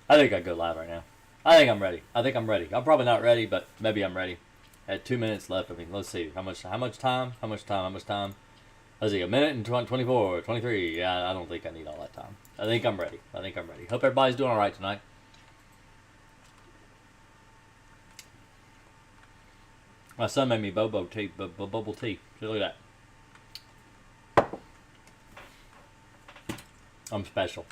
I think I go live right now. I think I'm ready. I'm probably not ready, but maybe I'm ready. I had 2 minutes left. I mean, let's see. How much time? Let's see, a minute and 24, 23. Yeah, I don't think I need all that time. I think I'm ready. Hope everybody's doing all right tonight. My son made me bubble tea. Look at that. I'm special.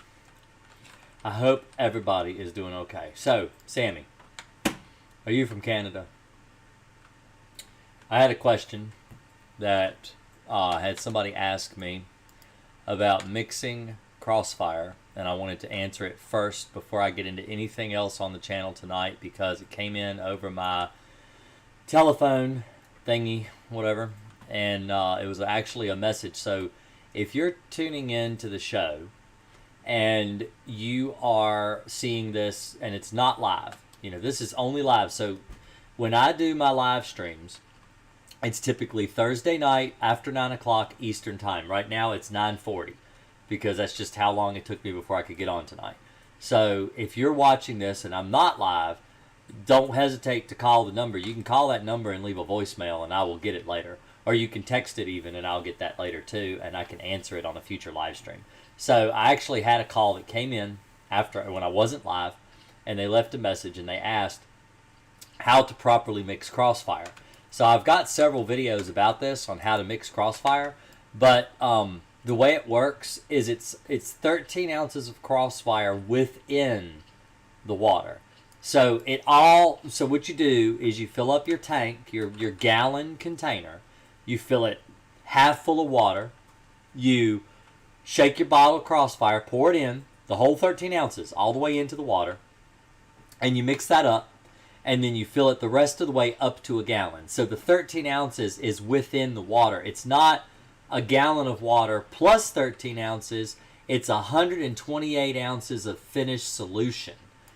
I hope everybody is doing okay. So, Sammy, are you from Canada? I had a question that had somebody ask me about mixing Crossfire, and I wanted to answer it first before I get into anything else on the channel tonight because it came in over my telephone thingy, whatever, and it was actually a message. So if you're tuning in to the show and you are seeing this and it's not live, this is only live. So when I do my live streams, it's typically Thursday night after 9 o'clock Eastern time. Right now it's 9:40 because that's just how long it took me before I could get on tonight. So if you're watching this and I'm not live, don't hesitate to call the number. You can call that number and leave a voicemail and I will get it later. Or you can text it even and I'll get that later too, and I can answer it on a future live stream. So I actually had a call that came in after when I wasn't live, and they left a message and they asked how to properly mix Crossfire. So I've got several videos about this on how to mix Crossfire, but the way it works is it's 13 ounces of Crossfire within the water. So what you do is you fill up your tank, your gallon container, you fill it half full of water, you shake your bottle of Crossfire, pour it in, the whole 13 ounces, all the way into the water, and you mix that up, and then you fill it the rest of the way up to a gallon. So the 13 ounces is within the water. It's not a gallon of water plus 13 ounces. It's 128 ounces of finished solution.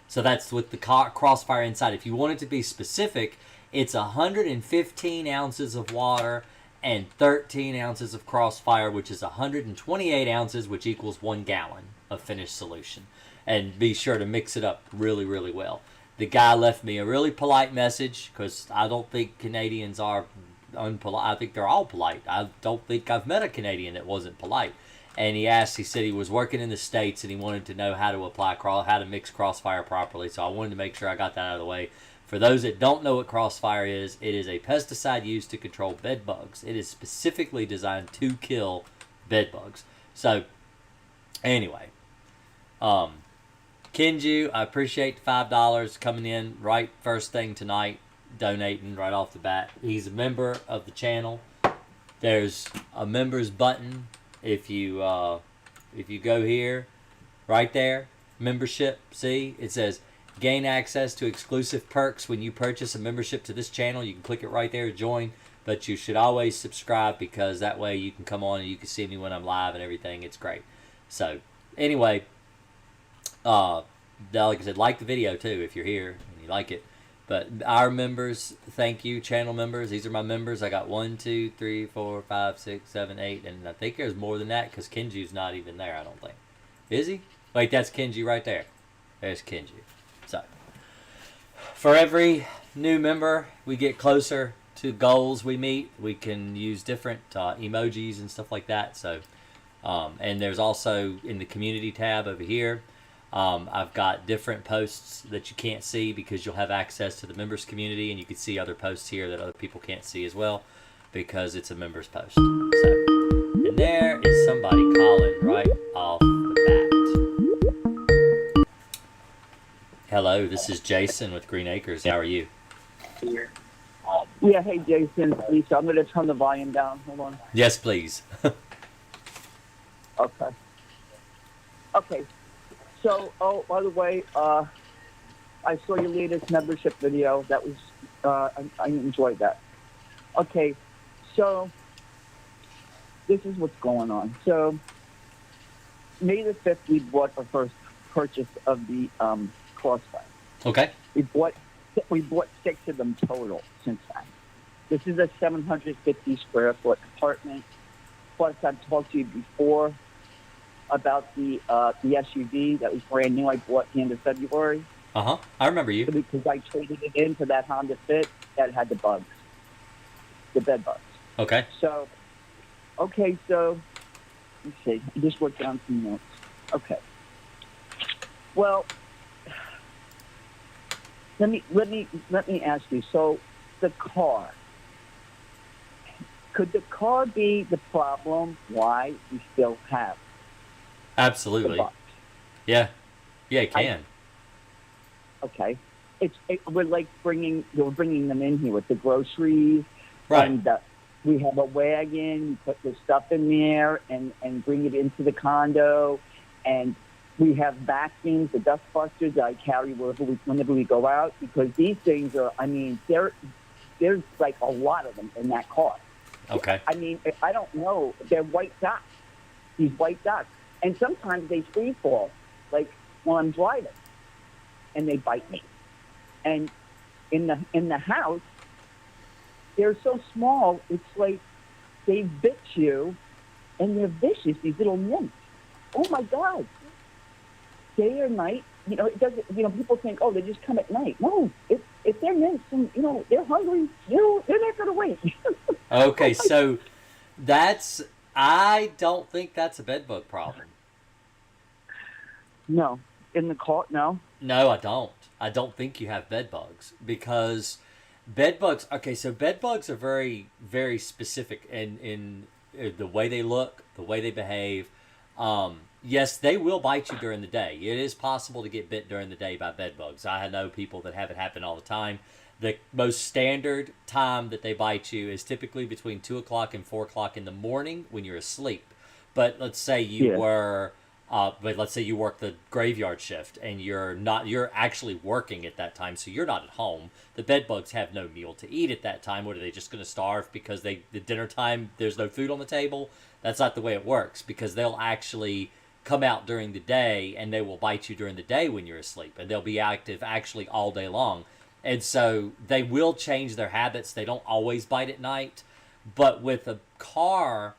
So that's with the Crossfire inside. If you want it to be specific, it's 115 ounces of water and 13 ounces of Crossfire, which is 128 ounces, which equals 1 gallon of finished solution. And be sure to mix it up really, really well. The guy left me a really polite message because I don't think Canadians are unpolite. I think they're all polite. I don't think I've met a Canadian that wasn't polite. And he said he was working in the States and he wanted to know how to mix Crossfire properly. So I wanted to make sure I got that out of the way. For those that don't know what Crossfire is, it is a pesticide used to control bed bugs. It is specifically designed to kill bed bugs. So, anyway, Kenju, I appreciate the $5 coming in right first thing tonight, donating right off the bat. He's a member of the channel. There's a members button. If you go here, right there, membership, see, it says gain access to exclusive perks when you purchase a membership to this channel. You can click it right there to join, but you should always subscribe because that way you can come on and you can see me when I'm live and everything. It's great. So, anyway, like I said, like the video too if you're here and you like it. But our members, thank you, channel members. These are my members. I got 1, 2, 3, 4, 5, 6, 7, 8, and I think there's more than that because Kenji's not even there, I don't think. Is he? Wait, that's Kenji right there. There's Kenji. So, for every new member, we get closer to goals we meet. We can use different emojis and stuff like that. So, and there's also in the community tab over here, I've got different posts that you can't see because you'll have access to the members community, and you can see other posts here that other people can't see as well because it's a members post. So, and there is somebody calling right off the bat. Hello, this is Jason with Green Acres. How are you? Yeah, hey Jason, Lisa, I'm going to turn the volume down. Hold on. Yes, please. Okay. Okay. So, oh, by the way, I saw your latest membership video. That was, I enjoyed that. Okay, so this is what's going on. So, May the 5th, we bought our first purchase of the Crossfire. Okay. We bought 6 of them total since then. This is a 750 square foot apartment. Plus, I've talked to you before. about the SUV that was brand new I bought at the end of February. I remember you. Because I traded it in for that Honda Fit that had the bugs, the bed bugs. Okay. So, so let's see. I just wrote down some notes. Okay. Well, let me ask you. So, the car. Could the car be the problem why we still have? Absolutely. The bugs? Yeah, it can. Okay. We're like bringing them in here with the groceries. Right. And we have a wagon, you put the stuff in there and bring it into the condo. And we have vacuums, the dust busters that I carry whenever we go out, because these things are, I mean, there's like a lot of them in that car. Okay. I mean, I don't know. They're white dots, these white dots. And sometimes they free fall, like while I'm driving, and they bite me. And in the house, they're so small, it's like they bit you, and they're vicious, these little nymphs. Oh, my God. Day or night, it doesn't, people think, oh, they just come at night. No, if they're nymphs and, they're hungry, they're not going to wait. Okay, so I don't think that's a bedbug problem. No. In the car, no? No, I don't. I don't think you have bedbugs because bedbugs, okay, so bedbugs are very, very specific in the way they look, the way they behave. Yes, they will bite you during the day. It is possible to get bit during the day by bedbugs. I know people that have it happen all the time. The most standard time that they bite you is typically between 2 o'clock and 4 o'clock in the morning when you're asleep. But let's say you let's say you work the graveyard shift and you're actually working at that time, so you're not at home. The bedbugs have no meal to eat at that time. What, are they just going to starve because the dinner time, there's no food on the table? That's not the way it works, because they'll actually come out during the day and they will bite you during the day when you're asleep, and they'll be active actually all day long. And so they will change their habits. They don't always bite at night. But with a car,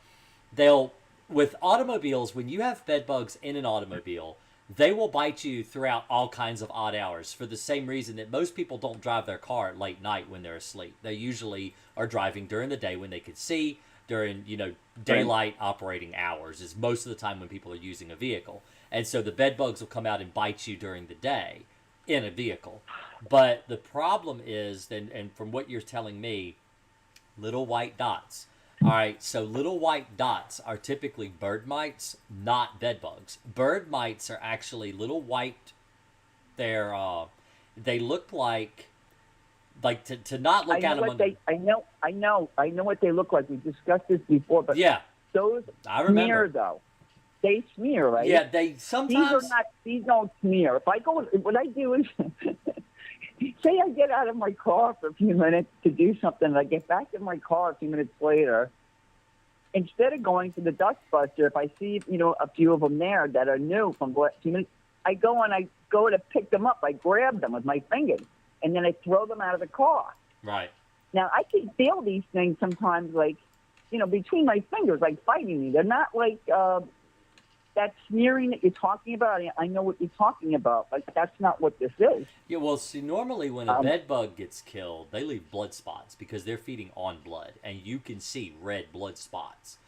with automobiles, when you have bed bugs in an automobile, they will bite you throughout all kinds of odd hours for the same reason that most people don't drive their car at late night when they're asleep. They usually are driving during the day when they can see, during, daylight operating hours is most of the time when people are using a vehicle. And so the bed bugs will come out and bite you during the day in a vehicle. But the problem is, and from what you're telling me, little white dots. All right, so little white dots are typically bird mites, not bed bugs. Bird mites are actually little white. They look like to not look at them under. I know what they look like. We discussed this before, but yeah, those I remember. Smear though. They smear, right? Yeah, they sometimes. These don't smear. What I do is, say I get out of my car for a few minutes to do something, and I get back in my car a few minutes later. Instead of going to the dust buster, if I see a few of them there that are new from a few minutes, I go to pick them up. I grab them with my fingers, and then I throw them out of the car. Right. Now I can feel these things sometimes, like between my fingers, like fighting me. They're not like that smearing that you're talking about. I know what you're talking about. Like, that's not what this is. Yeah, well, see, normally when a bed bug gets killed, they leave blood spots because they're feeding on blood, and you can see red blood spots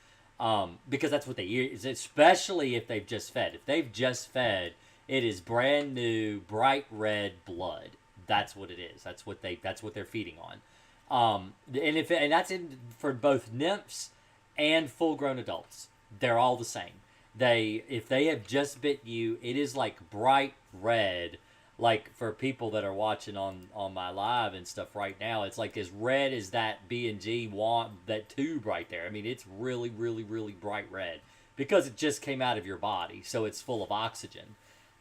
because that's what they use, especially if they've just fed. If they've just fed, it is brand new, bright red blood. That's what it is. That's what they're feeding on. And that's for both nymphs and full-grown adults. They're all the same. If they have just bit you, it is like bright red. Like for people that are watching on my live and stuff right now, it's like as red as that B&G that tube right there. I mean, it's really, really, really bright red because it just came out of your body, so it's full of oxygen.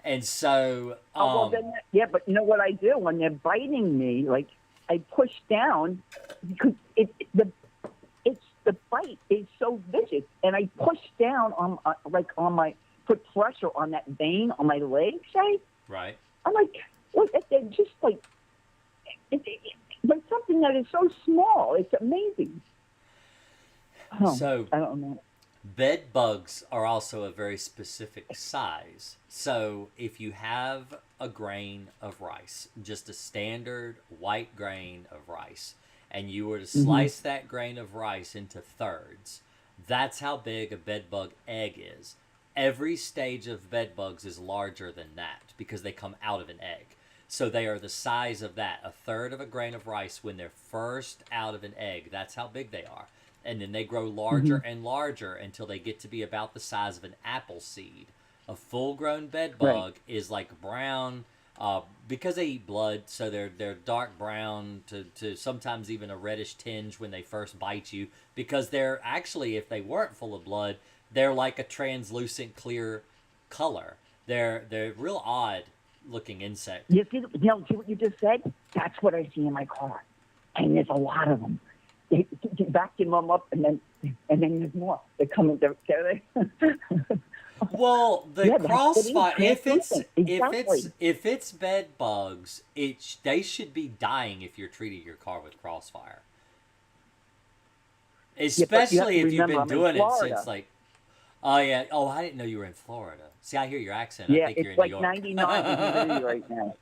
And so, but you know what I do when they're biting me? Like, I push down because the bite is so vicious, and I push down put pressure on that vein on my leg, say. Right. I'm like, look, they're just like, but something that is so small. It's amazing. So I don't know. Bed bugs are also a very specific size. So if you have a grain of rice, just a standard white grain of rice, and you were to slice that grain of rice into thirds, that's how big a bed bug egg is. Every stage of bed bugs is larger than that because they come out of an egg. So they are the size of that, a third of a grain of rice when they're first out of an egg. That's how big they are. And then they grow larger and larger until they get to be about the size of an apple seed. A full-grown bed bug is like brown, because they eat blood, so they're dark brown to sometimes even a reddish tinge when they first bite you. Because they're actually, if they weren't full of blood, they're like a translucent clear color. They're real odd looking insect. See what you just said? That's what I see in my car, and there's a lot of them. They vacuum them up, and then there's more. They come in there. Well, the Crossfire, if Exactly. it's bed bugs, they should be dying if you're treating your car with Crossfire. Especially if you've been doing it since like, oh yeah, oh I didn't know you were in Florida. See, I hear your accent. I think you're in New York. It's like 99 humidity right now.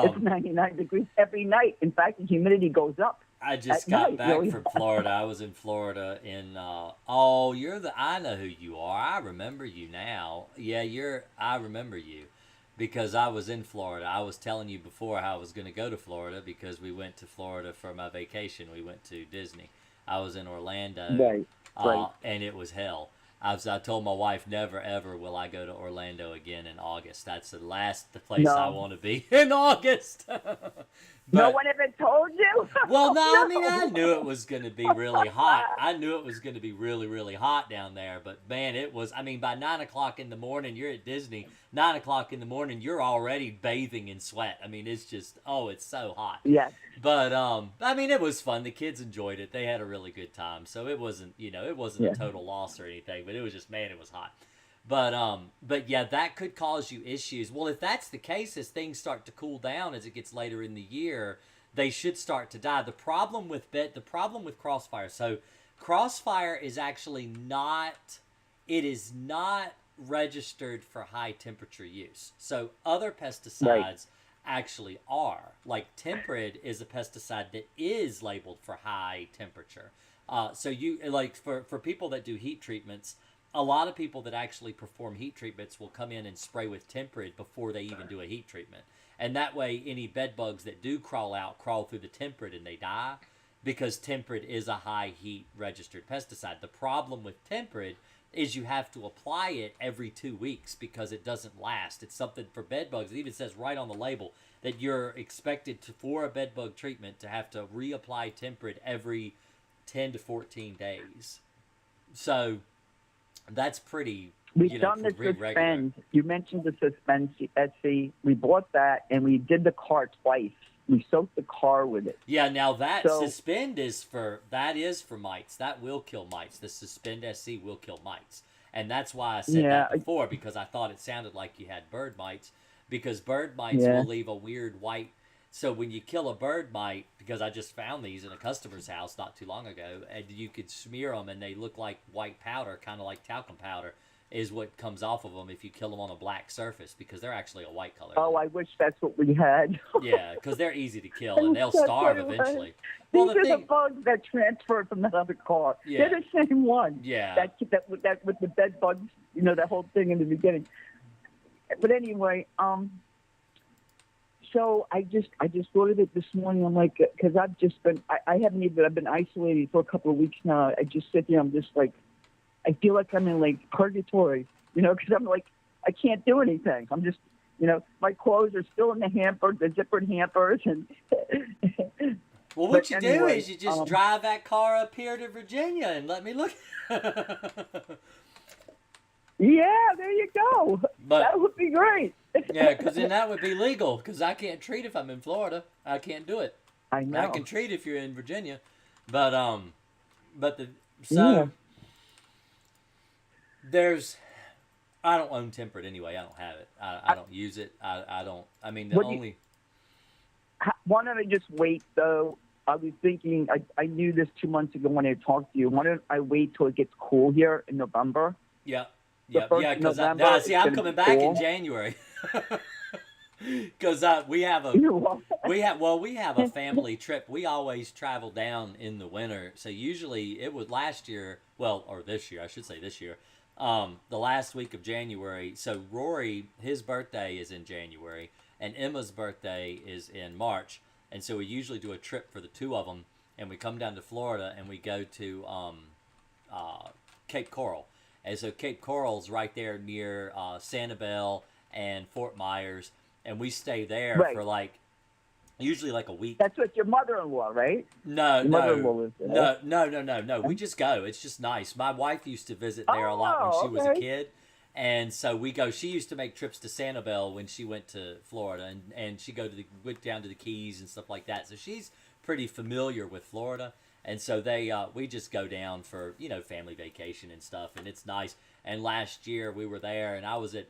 It's 99 degrees every night. In fact, the humidity goes up. I just got back from Florida. I was in Florida in, I know who you are. I remember you now. Yeah, I remember you because I was in Florida. I was telling you before how I was going to go to Florida because we went to Florida for my vacation. We went to Disney. I was in Orlando. Right. And it was hell. I told my wife, never ever will I go to Orlando again in August. That's the last place I want to be in August. No one ever told you? Well, no, I mean, I knew it was going to be really hot. I knew it was going to be really, really hot down there. But, man, it was, I mean, by 9 o'clock in the morning, you're at Disney. 9 o'clock in the morning, you're already bathing in sweat. I mean, it's just, it's so hot. Yes. But, I mean, it was fun. The kids enjoyed it. They had a really good time. So it wasn't, it wasn't a total loss or anything. But it was just, man, it was hot. But yeah, that could cause you issues. Well, if that's the case, as things start to cool down as it gets later in the year, they should start to die. The problem with Crossfire. So Crossfire is actually not registered for high temperature use. So other pesticides actually are. Like Temprid is a pesticide that is labeled for high temperature. So you like for people that do heat treatments. A lot of people that actually perform heat treatments will come in and spray with Temprid before they even do a heat treatment. And that way, any bed bugs that do crawl through the Temprid and they die because Temprid is a high heat registered pesticide. The problem with Temprid is you have to apply it every 2 weeks because it doesn't last. It's something for bed bugs. It even says right on the label that you're expected for a bed bug treatment to have to reapply Temprid every 10 to 14 days. So that's pretty. We've done the Suspend. You mentioned the Suspend SC. We bought that and we did the car twice. We soaked the car with it. Yeah, now that Suspend is for mites. That will kill mites. The Suspend SC will kill mites. And that's why I said that before, because I thought it sounded like you had bird mites. Because bird mites will leave a weird white. So when you kill a bird mite, because I just found these in a customer's house not too long ago, and you could smear them and they look like white powder, kind of like talcum powder, is what comes off of them if you kill them on a black surface, because they're actually a white color. Oh, I wish that's what we had. Yeah, because they're easy to kill and they'll starve eventually. These are the bugs that transferred from that other car. Yeah. They're the same one. Yeah. That with the bed bugs, that whole thing in the beginning. But anyway, so I just thought of it this morning. I'm like, because I've just been, I've been isolated for a couple of weeks now. I just sit there. I'm just like, I feel like I'm in like purgatory, because I'm like, I can't do anything. I'm just, my clothes are still in the hamper, the zippered hampers, and. Well, what you do is you just drive that car up here to Virginia and let me look. Yeah, there you go. But, that would be great. Yeah, because then that would be legal. Because I can't treat if I'm in Florida. I can't do it. I know. I can treat if you're in Virginia, but there's. I don't own Temprid anyway. I don't have it. I don't use it. I don't. I mean, Why don't I just wait though I was thinking, I knew this 2 months ago when I talked to you. Why don't I wait till it gets cool here in November? Yep. The Yep. first Yeah. of Because November, see, it's I'm going to coming be back in cool. January. Because we have a You know, we have a family trip. We always travel down in the winter. So usually it was last year, well, or this year, I should say this year, the last week of January. So Rory, his birthday is in January, and Emma's birthday is in March. And so we usually do a trip for the two of them, and we come down to Florida and we go to Cape Coral. And so Cape Coral's right there near Sanibel and Fort Myers, and we stay there right. for like usually like a week. That's what your mother-in-law, right? No, Your mother-in-law no, lives there. no. We just go. It's just nice. My wife used to visit there a lot when Oh, she was a okay. kid, and so we go. She used to make trips to Sanibel when she went to Florida, and she went down to the Keys and stuff like that. So she's pretty familiar with Florida, and so we just go down for family vacation and stuff, and it's nice. And last year we were there, and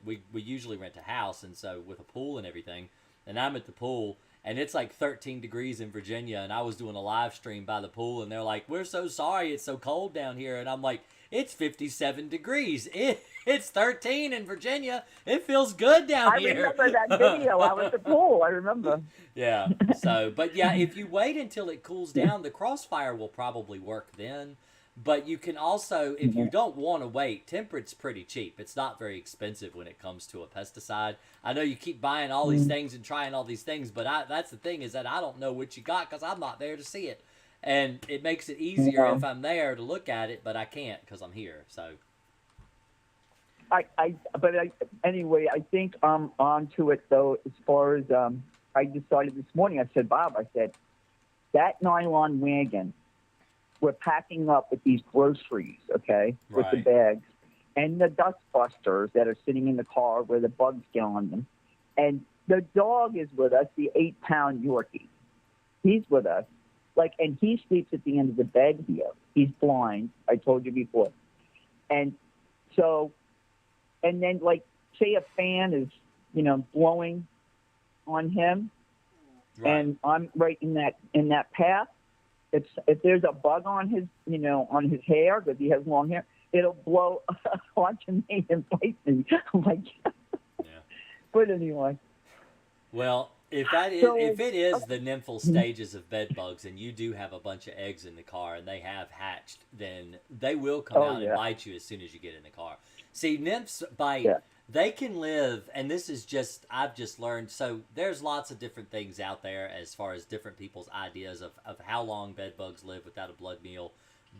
we usually rent a house, and so with a pool and everything, and I'm at the pool. And it's like 13 degrees in Virginia, and I was doing a live stream by the pool, and they're like, "We're so sorry, it's so cold down here." And I'm like, "It's 57 degrees. It's 13 in Virginia. It feels good down I here." remember that video. I was at the pool. I remember. Yeah. So, but yeah, if you wait until it cools down, the Crossfire will probably work then. But you can also, if you don't want to wait, Temperat's pretty cheap. It's not very expensive when it comes to a pesticide. I know you keep buying all these things and trying all these things, but that's the thing is that I don't know what you got because I'm not there to see it. And it makes it easier if I'm there to look at it, but I can't because I'm here. So. Anyway, I think I'm on to it, though, as far as I decided this morning. I said, Bob, that nylon wagon, we're packing up with these groceries, okay, with the bags, and the dust busters that are sitting in the car where the bugs get on them. And the dog is with us, the 8-pound Yorkie. He's with us. And he sleeps at the end of the bed here. He's blind, I told you before. And so, and then, say a fan is, blowing on him, and I'm right in that path. If there's a bug on his, on his hair, because he has long hair, it'll blow onto me and bite me. I'm like, yeah. But anyway. Well, if it is the nymphal stages of bed bugs, and you do have a bunch of eggs in the car, and they have hatched, then they will come out and bite you as soon as you get in the car. See, nymphs bite. Yeah. They can live, and this is I've just learned, so there's lots of different things out there as far as different people's ideas of how long bed bugs live without a blood meal.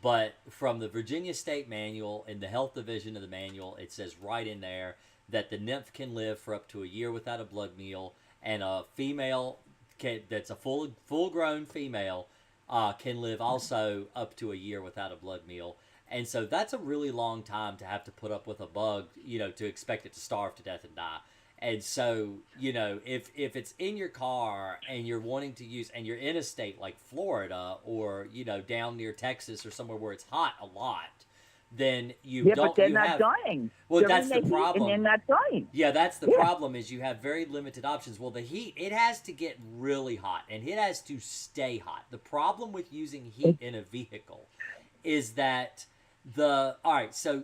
But from the Virginia State Manual, in the health division of the manual, it says right in there that the nymph can live for up to a year without a blood meal, and a female that's a full-grown female can live also up to a year without a blood meal. And so that's a really long time to have to put up with a bug, to expect it to starve to death and die. And so, if it's in your car and you're wanting to use, and you're in a state like Florida or, down near Texas or somewhere where it's hot a lot, then but they're not dying. Well, they're that's the problem. And they're not dying. Yeah, that's the problem is you have very limited options. Well, the heat, it has to get really hot, and it has to stay hot. The problem with using heat in a vehicle is that so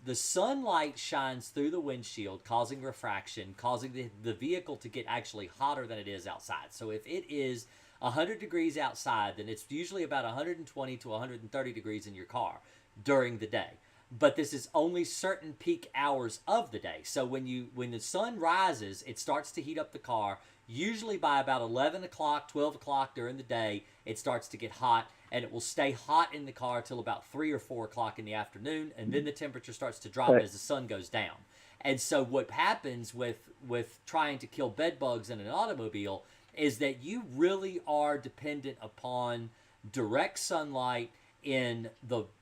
the sunlight shines through the windshield, causing refraction, causing the vehicle to get actually hotter than it is outside. So if it is 100 degrees outside, then it's usually about 120 to 130 degrees in your car during the day. But this is only certain peak hours of the day. So when the sun rises, it starts to heat up the car. Usually by about 11 o'clock, 12 o'clock during the day, it starts to get hot, and it will stay hot in the car till about 3 or 4 o'clock in the afternoon, and then the temperature starts to drop as the sun goes down. And so what happens with trying to kill bed bugs in an automobile is that you really are dependent upon direct sunlight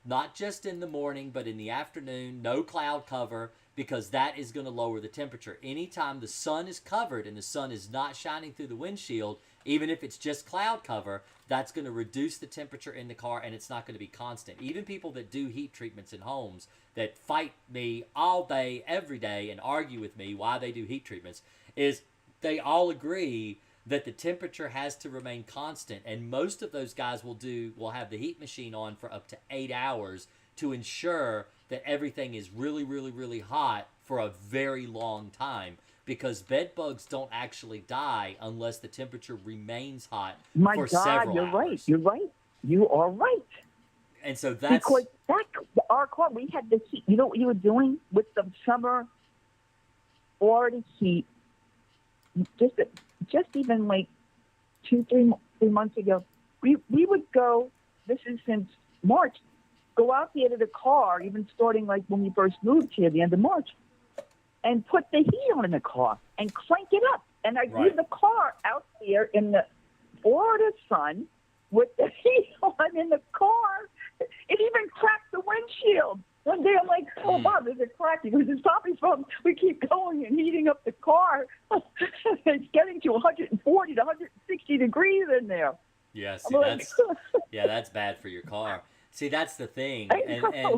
not just in the morning, but in the afternoon, no cloud cover, because that is going to lower the temperature. Anytime the sun is covered and the sun is not shining through the windshield, even if it's just cloud cover, that's going to reduce the temperature in the car, and it's not going to be constant. Even people that do heat treatments in homes that fight me all day, every day, and argue with me why they do heat treatments, is they all agree that the temperature has to remain constant, and most of those guys will have the heat machine on for up to 8 hours to ensure that everything is really, really, really hot for a very long time, because bed bugs don't actually die unless the temperature remains hot for several you're hours. Right. You're right. You are right. And so that's because our car, we had the heat. You know what you were doing with the summer Florida heat? Just even like 3 months ago, we would go. This is since March. Go out there to the car, even starting like when we first moved here, the end of March, and put the heat on in the car and crank it up. And I'd leave the car out there in the Florida sun with the heat on in the car. It even cracked the windshield. One day I'm like, oh, wow, there's a crack. He goes, it's probably from we keep going and heating up the car. It's getting to 140 to 160 degrees in there. Yeah, see, that's bad for your car. See, that's the thing.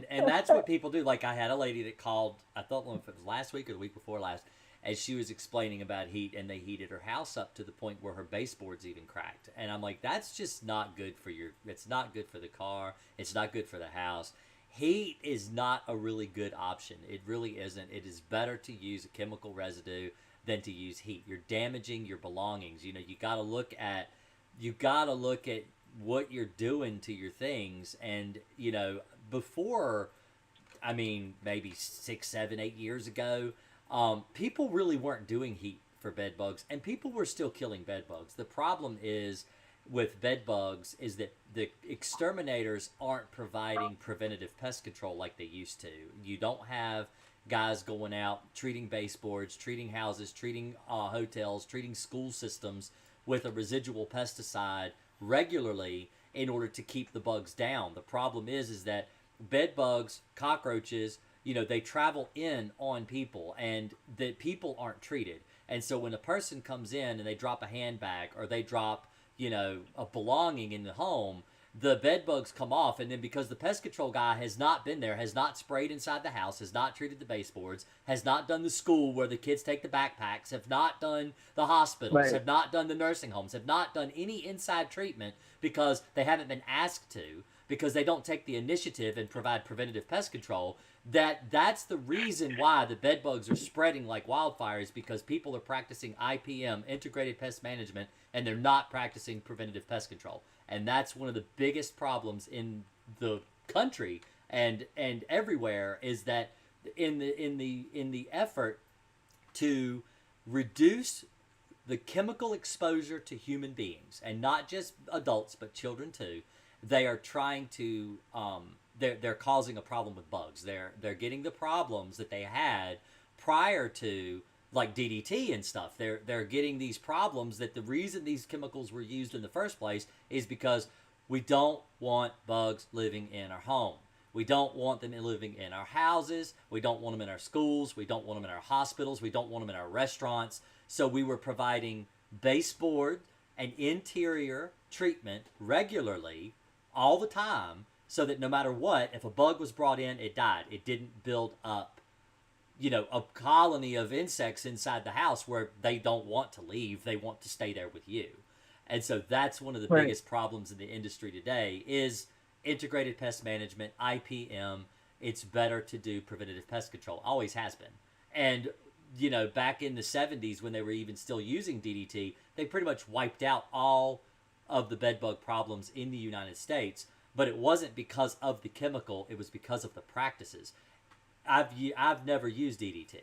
And that's what people do. Like, I had a lady that called, I don't know if it was last week or the week before last, as she was explaining about heat, and they heated her house up to the point where her baseboards even cracked. And I'm like, that's just not good for it's not good for the car. It's not good for the house. Heat is not a really good option. It really isn't. It is better to use a chemical residue than to use heat. You're damaging your belongings. You know, you got to look at what you're doing to your things. And, you know, before, I mean, maybe 6, 7, 8 years ago, people really weren't doing heat for bed bugs, and people were still killing bed bugs. The problem is with bed bugs is that the exterminators aren't providing preventative pest control like they used to. You don't have guys going out treating baseboards, treating houses, treating hotels, treating school systems with a residual pesticide regularly in order to keep the bugs down. The problem is that bed bugs, cockroaches, you know, they travel in on people, and the people aren't treated. And so when a person comes in and they drop a handbag or they drop, you know, a belonging in the home, the bed bugs come off. And then because the pest control guy has not been there, has not sprayed inside the house, has not treated the baseboards, has not done the school where the kids take the backpacks, have not done the hospitals, have not done the nursing homes, have not done any inside treatment because they haven't been asked to, because they don't take the initiative and provide preventative pest control, that's the reason why the bed bugs are spreading like wildfire, is because people are practicing IPM, integrated pest management, and they're not practicing preventative pest control. And that's one of the biggest problems in the country and everywhere, is that in the effort to reduce the chemical exposure to human beings, and not just adults but children too, they are trying to they're causing a problem with bugs. They're getting the problems that they had prior to, like DDT and stuff. They're getting these problems that the reason these chemicals were used in the first place is because we don't want bugs living in our home. We don't want them living in our houses. We don't want them in our schools. We don't want them in our hospitals. We don't want them in our restaurants. So we were providing baseboard and interior treatment regularly all the time, so that no matter what, if a bug was brought in, it died. It didn't build up, you know, a colony of insects inside the house where they don't want to leave. They want to stay there with you. And so that's one of the biggest problems in the industry today is integrated pest management, IPM. It's better to do preventative pest control. Always has been. And, you know, back in the 70s when they were even still using DDT, they pretty much wiped out all of the bed bug problems in the United States. But it wasn't because of the chemical. It was because of the practices. I've never used DDT.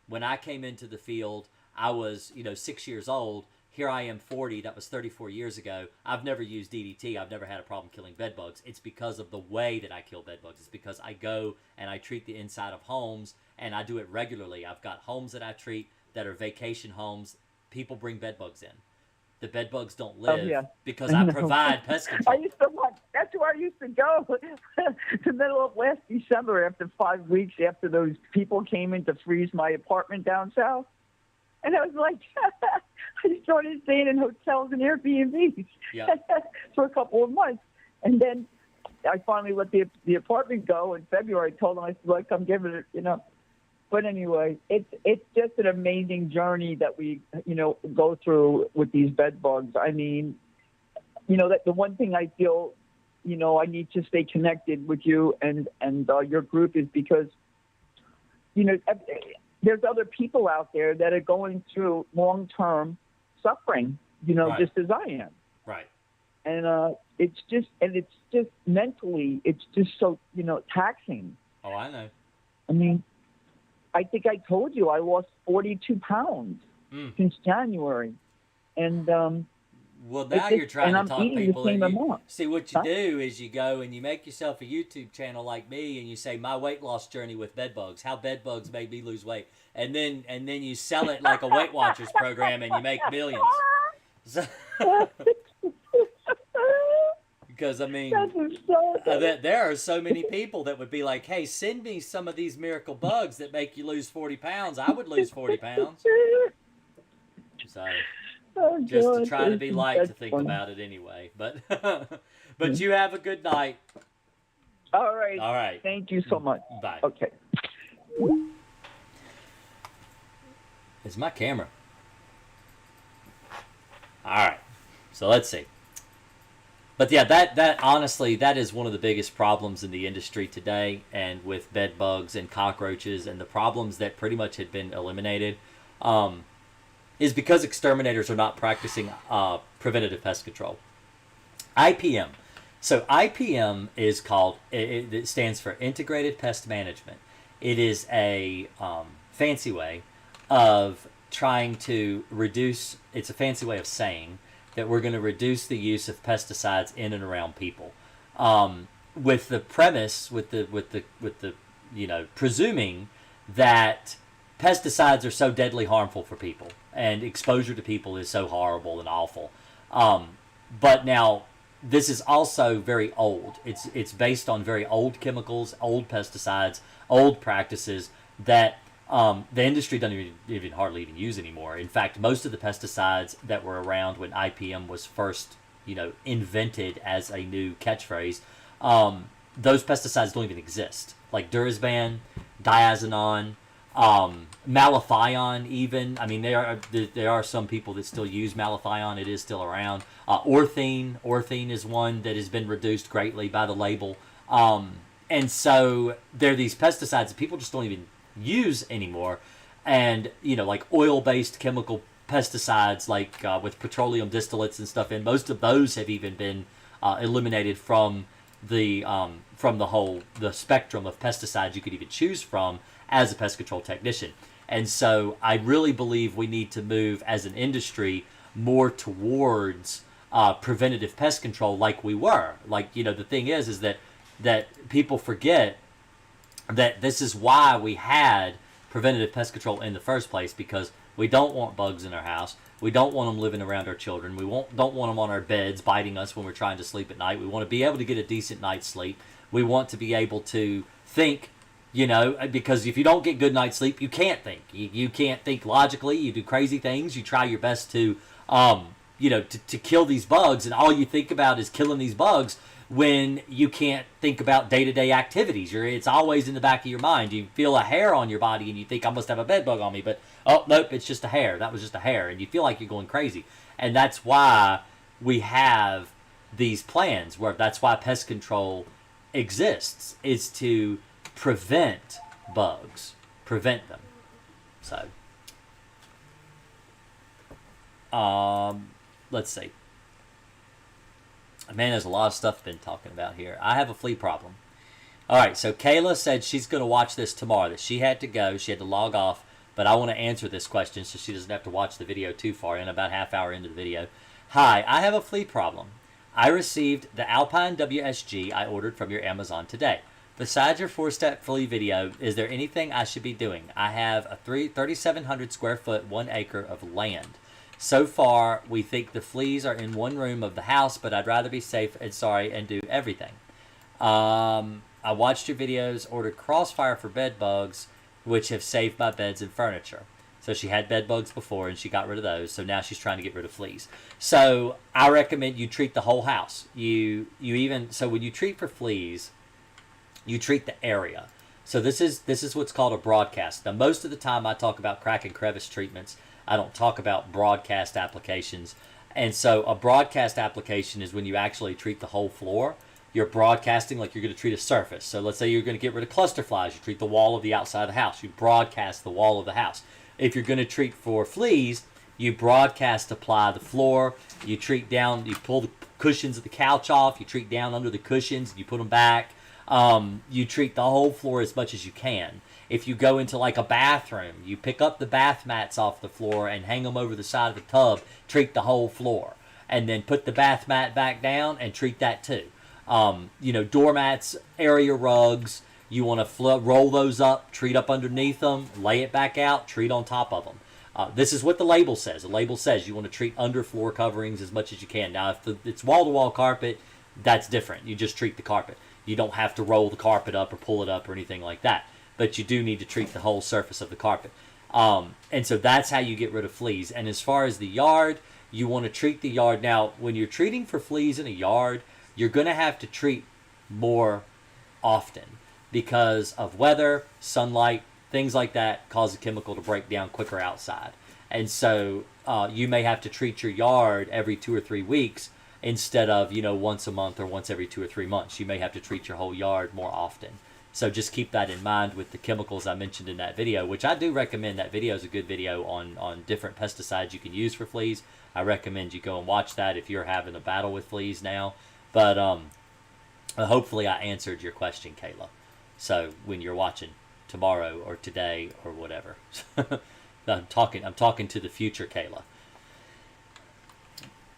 When I came into the field, I was, 6 years old. Here I am 40. That was 34 years ago. I've never used DDT. I've never had a problem killing bed bugs. It's because of the way that I kill bed bugs. It's because I go and I treat the inside of homes, and I do it regularly. I've got homes that I treat that are vacation homes. People bring bed bugs in. The bed bugs don't live because I provide pest control. That's where I used to go the middle of last December, after 5 weeks after those people came in to freeze my apartment down south. And I was like, I started staying in hotels and Airbnbs for a couple of months. And then I finally let the apartment go in February. I told them, I said, like, I'm giving it, But anyway, it's just an amazing journey that we, go through with these bed bugs. I mean, that the one thing I feel, I need to stay connected with you and your group is because, there's other people out there that are going through long-term suffering, Right. just as I am. Right. And it's just mentally, it's just so, taxing. Oh, I know. I mean, I think I told you I lost 42 pounds since January. And, well, now you're trying to talk people the same that you, amount. see what you do is you go and you make yourself a YouTube channel like me and you say my weight loss journey with bedbugs, how bedbugs made me lose weight, and then you sell it like a Weight Watchers program and you make millions. So, because I mean, there are so many people that would be like, hey, send me some of these miracle bugs that make you lose 40 pounds. I would lose 40 pounds. So. Just to try to be light to think about it anyway. But but you have a good night. All right. All right. Thank you so much. Bye. Okay. It's my camera. All right. So let's see. But yeah, that honestly, that is one of the biggest problems in the industry today, and with bed bugs and cockroaches and the problems that pretty much had been eliminated. Is because exterminators are not practicing preventative pest control. IPM. So IPM is called, it stands for Integrated Pest Management. It is a fancy way of trying to reduce, it's a fancy way of saying that we're going to reduce the use of pesticides in and around people. With the premise, with the presuming that pesticides are so deadly harmful for people and exposure to people is so horrible and awful. But now this is also very old. It's based on very old chemicals, old pesticides, old practices that the industry doesn't hardly even use anymore. In fact, most of the pesticides that were around when IPM was first, invented as a new catchphrase, those pesticides don't even exist. Like Durazban, diazinon, malathion even. I mean, there are some people that still use malathion. It is still around. Orthene is one that has been reduced greatly by the label. And so there are these pesticides that people just don't even use anymore. And, like oil-based chemical pesticides, like with petroleum distillates and stuff in, most of those have even been eliminated from the spectrum of pesticides you could even choose from as a pest control technician. And so I really believe we need to move as an industry more towards preventative pest control like we were. Like, the thing is that people forget that this is why we had preventative pest control in the first place, because we don't want bugs in our house. We don't want them living around our children. We don't want them on our beds biting us when we're trying to sleep at night. We want to be able to get a decent night's sleep. We want to be able to think, because if you don't get good night's sleep, you can't think. You can't think logically. You do crazy things. You try your best to, to kill these bugs, and all you think about is killing these bugs when you can't think about day-to-day activities. It's always in the back of your mind. You feel a hair on your body, and you think, I must have a bed bug on me, but, oh, nope, it's just a hair. That was just a hair, and you feel like you're going crazy. And that's why we have these plans, that's why pest control exists, is to prevent bugs, prevent them. So, let's see. Man, there's a lot of stuff been talking about here. I have a flea problem. All right, so Kayla said she's going to watch this tomorrow, that she had to go, she had to log off, but I want to answer this question so she doesn't have to watch the video too far in, about half hour into the video. Hi, I have a flea problem. I received the Alpine WSG I ordered from your Amazon today. Besides your 4-step flea video, is there anything I should be doing? I have a 3,700 square foot, 1 acre of land. So far, we think the fleas are in one room of the house, but I'd rather be safe and sorry and do everything. I watched your videos, ordered Crossfire for bed bugs, which have saved my beds and furniture. So she had bed bugs before, and she got rid of those. So now she's trying to get rid of fleas. So I recommend you treat the whole house. So when you treat for fleas, you treat the area. So this is what's called a broadcast. Now, most of the time I talk about crack and crevice treatments. I don't talk about broadcast applications. And so a broadcast application is when you actually treat the whole floor. You're broadcasting like you're going to treat a surface. So let's say you're going to get rid of cluster flies. You treat the wall of the outside of the house. You broadcast the wall of the house. If you're going to treat for fleas, you broadcast apply the floor. You treat down, you pull the cushions of the couch off. You treat down under the cushions. You put them back. You treat the whole floor as much as you can. If you go into like a bathroom, you pick up the bath mats off the floor and hang them over the side of the tub, treat the whole floor. And then put the bath mat back down and treat that too. Doormats, area rugs, you want to roll those up, treat up underneath them, lay it back out, treat on top of them. This is what the label says. The label says you want to treat underfloor coverings as much as you can. Now, if it's wall-to-wall carpet, that's different. You just treat the carpet. You don't have to roll the carpet up or pull it up or anything like that. But you do need to treat the whole surface of the carpet. And so that's how you get rid of fleas. And as far as the yard, you want to treat the yard. Now, when you're treating for fleas in a yard, you're going to have to treat more often because of weather, sunlight, things like that cause the chemical to break down quicker outside. And so you may have to treat your yard every 2 or 3 weeks instead of, once a month or once every 2 or 3 months. You may have to treat your whole yard more often. So just keep that in mind with the chemicals I mentioned in that video, which I do recommend. That video is a good video on different pesticides you can use for fleas. I recommend you go and watch that if you're having a battle with fleas now. But hopefully I answered your question, Kayla. So when you're watching tomorrow or today or whatever. I'm talking to the future Kayla.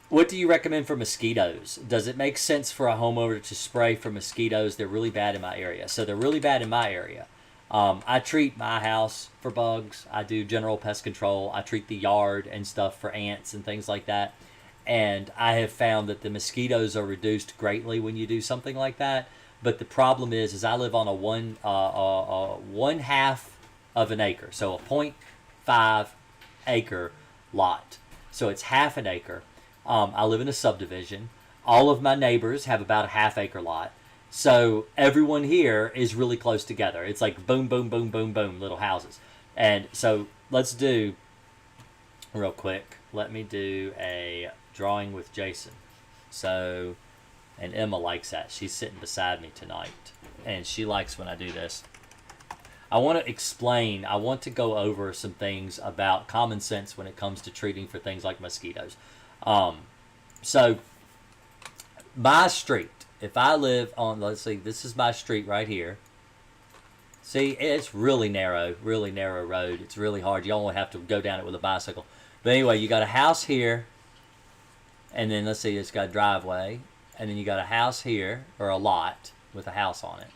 What do you recommend for mosquitoes? Does it make sense for a homeowner to spray for mosquitoes? They're really bad in my area. So they're really bad in my area. I treat my house for bugs. I do general pest control. I treat the yard and stuff for ants and things like that. And I have found that the mosquitoes are reduced greatly when you do something like that. But the problem is I live on a 1/2 of an acre. So a 0.5 acre lot. So it's half an acre. I live in a subdivision. All of my neighbors have about a 1/2 acre lot. So everyone here is really close together. It's like boom, boom, boom, boom, boom, little houses. And so let's do, real quick, let me do a drawing with Jason. So, and Emma likes that. She's sitting beside me tonight. And she likes when I do this. I want to go over some things about common sense when it comes to treating for things like mosquitoes. So my street, if I live on, let's see, this is my street right here. See, it's really narrow road. It's really hard. You only have to go down it with a bicycle. But anyway, you got a house here, and then let's see, it's got a driveway, and then you got a house here, or a lot with a house on it.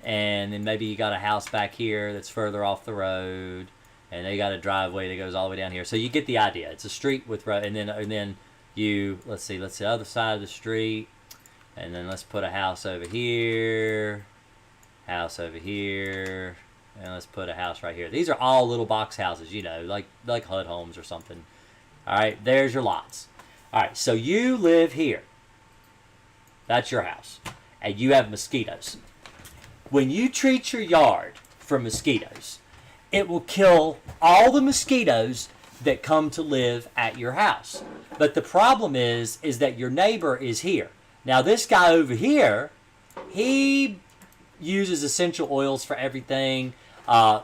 And then maybe you got a house back here that's further off the road, and they got a driveway that goes all the way down here. So you get the idea. It's a street with road, and then you, let's see, the other side of the street, and then let's put a house over here, and let's put a house right here. These are all little box houses, like HUD homes or something. All right, there's your lots. All right, so you live here. That's your house, and you have mosquitoes. When you treat your yard for mosquitoes, it will kill all the mosquitoes that come to live at your house. But the problem is that your neighbor is here. Now, this guy over here, he uses essential oils for everything.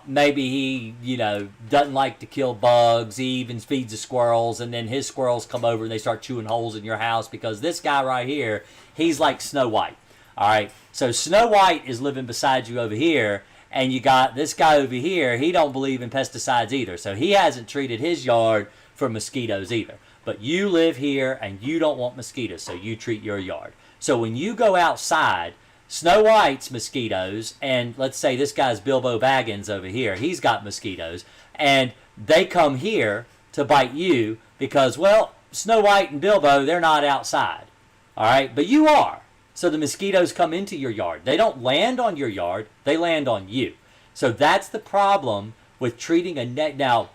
Maybe he, doesn't like to kill bugs. He even feeds the squirrels, and then his squirrels come over and they start chewing holes in your house because this guy right here, he's like Snow White. All right, so Snow White is living beside you over here, and you got this guy over here. He don't believe in pesticides either, so he hasn't treated his yard for mosquitoes either. But you live here, and you don't want mosquitoes, so you treat your yard. So when you go outside, Snow White's mosquitoes, and let's say this guy's Bilbo Baggins over here, he's got mosquitoes, and they come here to bite you because, well, Snow White and Bilbo, they're not outside. All right, but you are. So the mosquitoes come into your yard. They don't land on your yard. They land on you. So that's the problem with treating a net. Now,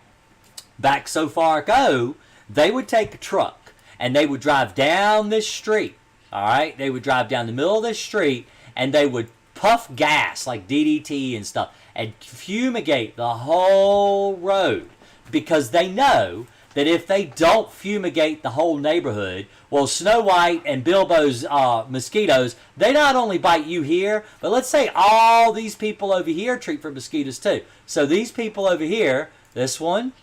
back so far ago, they would take a truck and they would drive down this street. All right? They would drive down the middle of this street and they would puff gas like DDT and stuff and fumigate the whole road, because they know that if they don't fumigate the whole neighborhood, well, Snow White and Bilbo's mosquitoes, they not only bite you here, but let's say all these people over here treat for mosquitoes too. So these people over here, this one,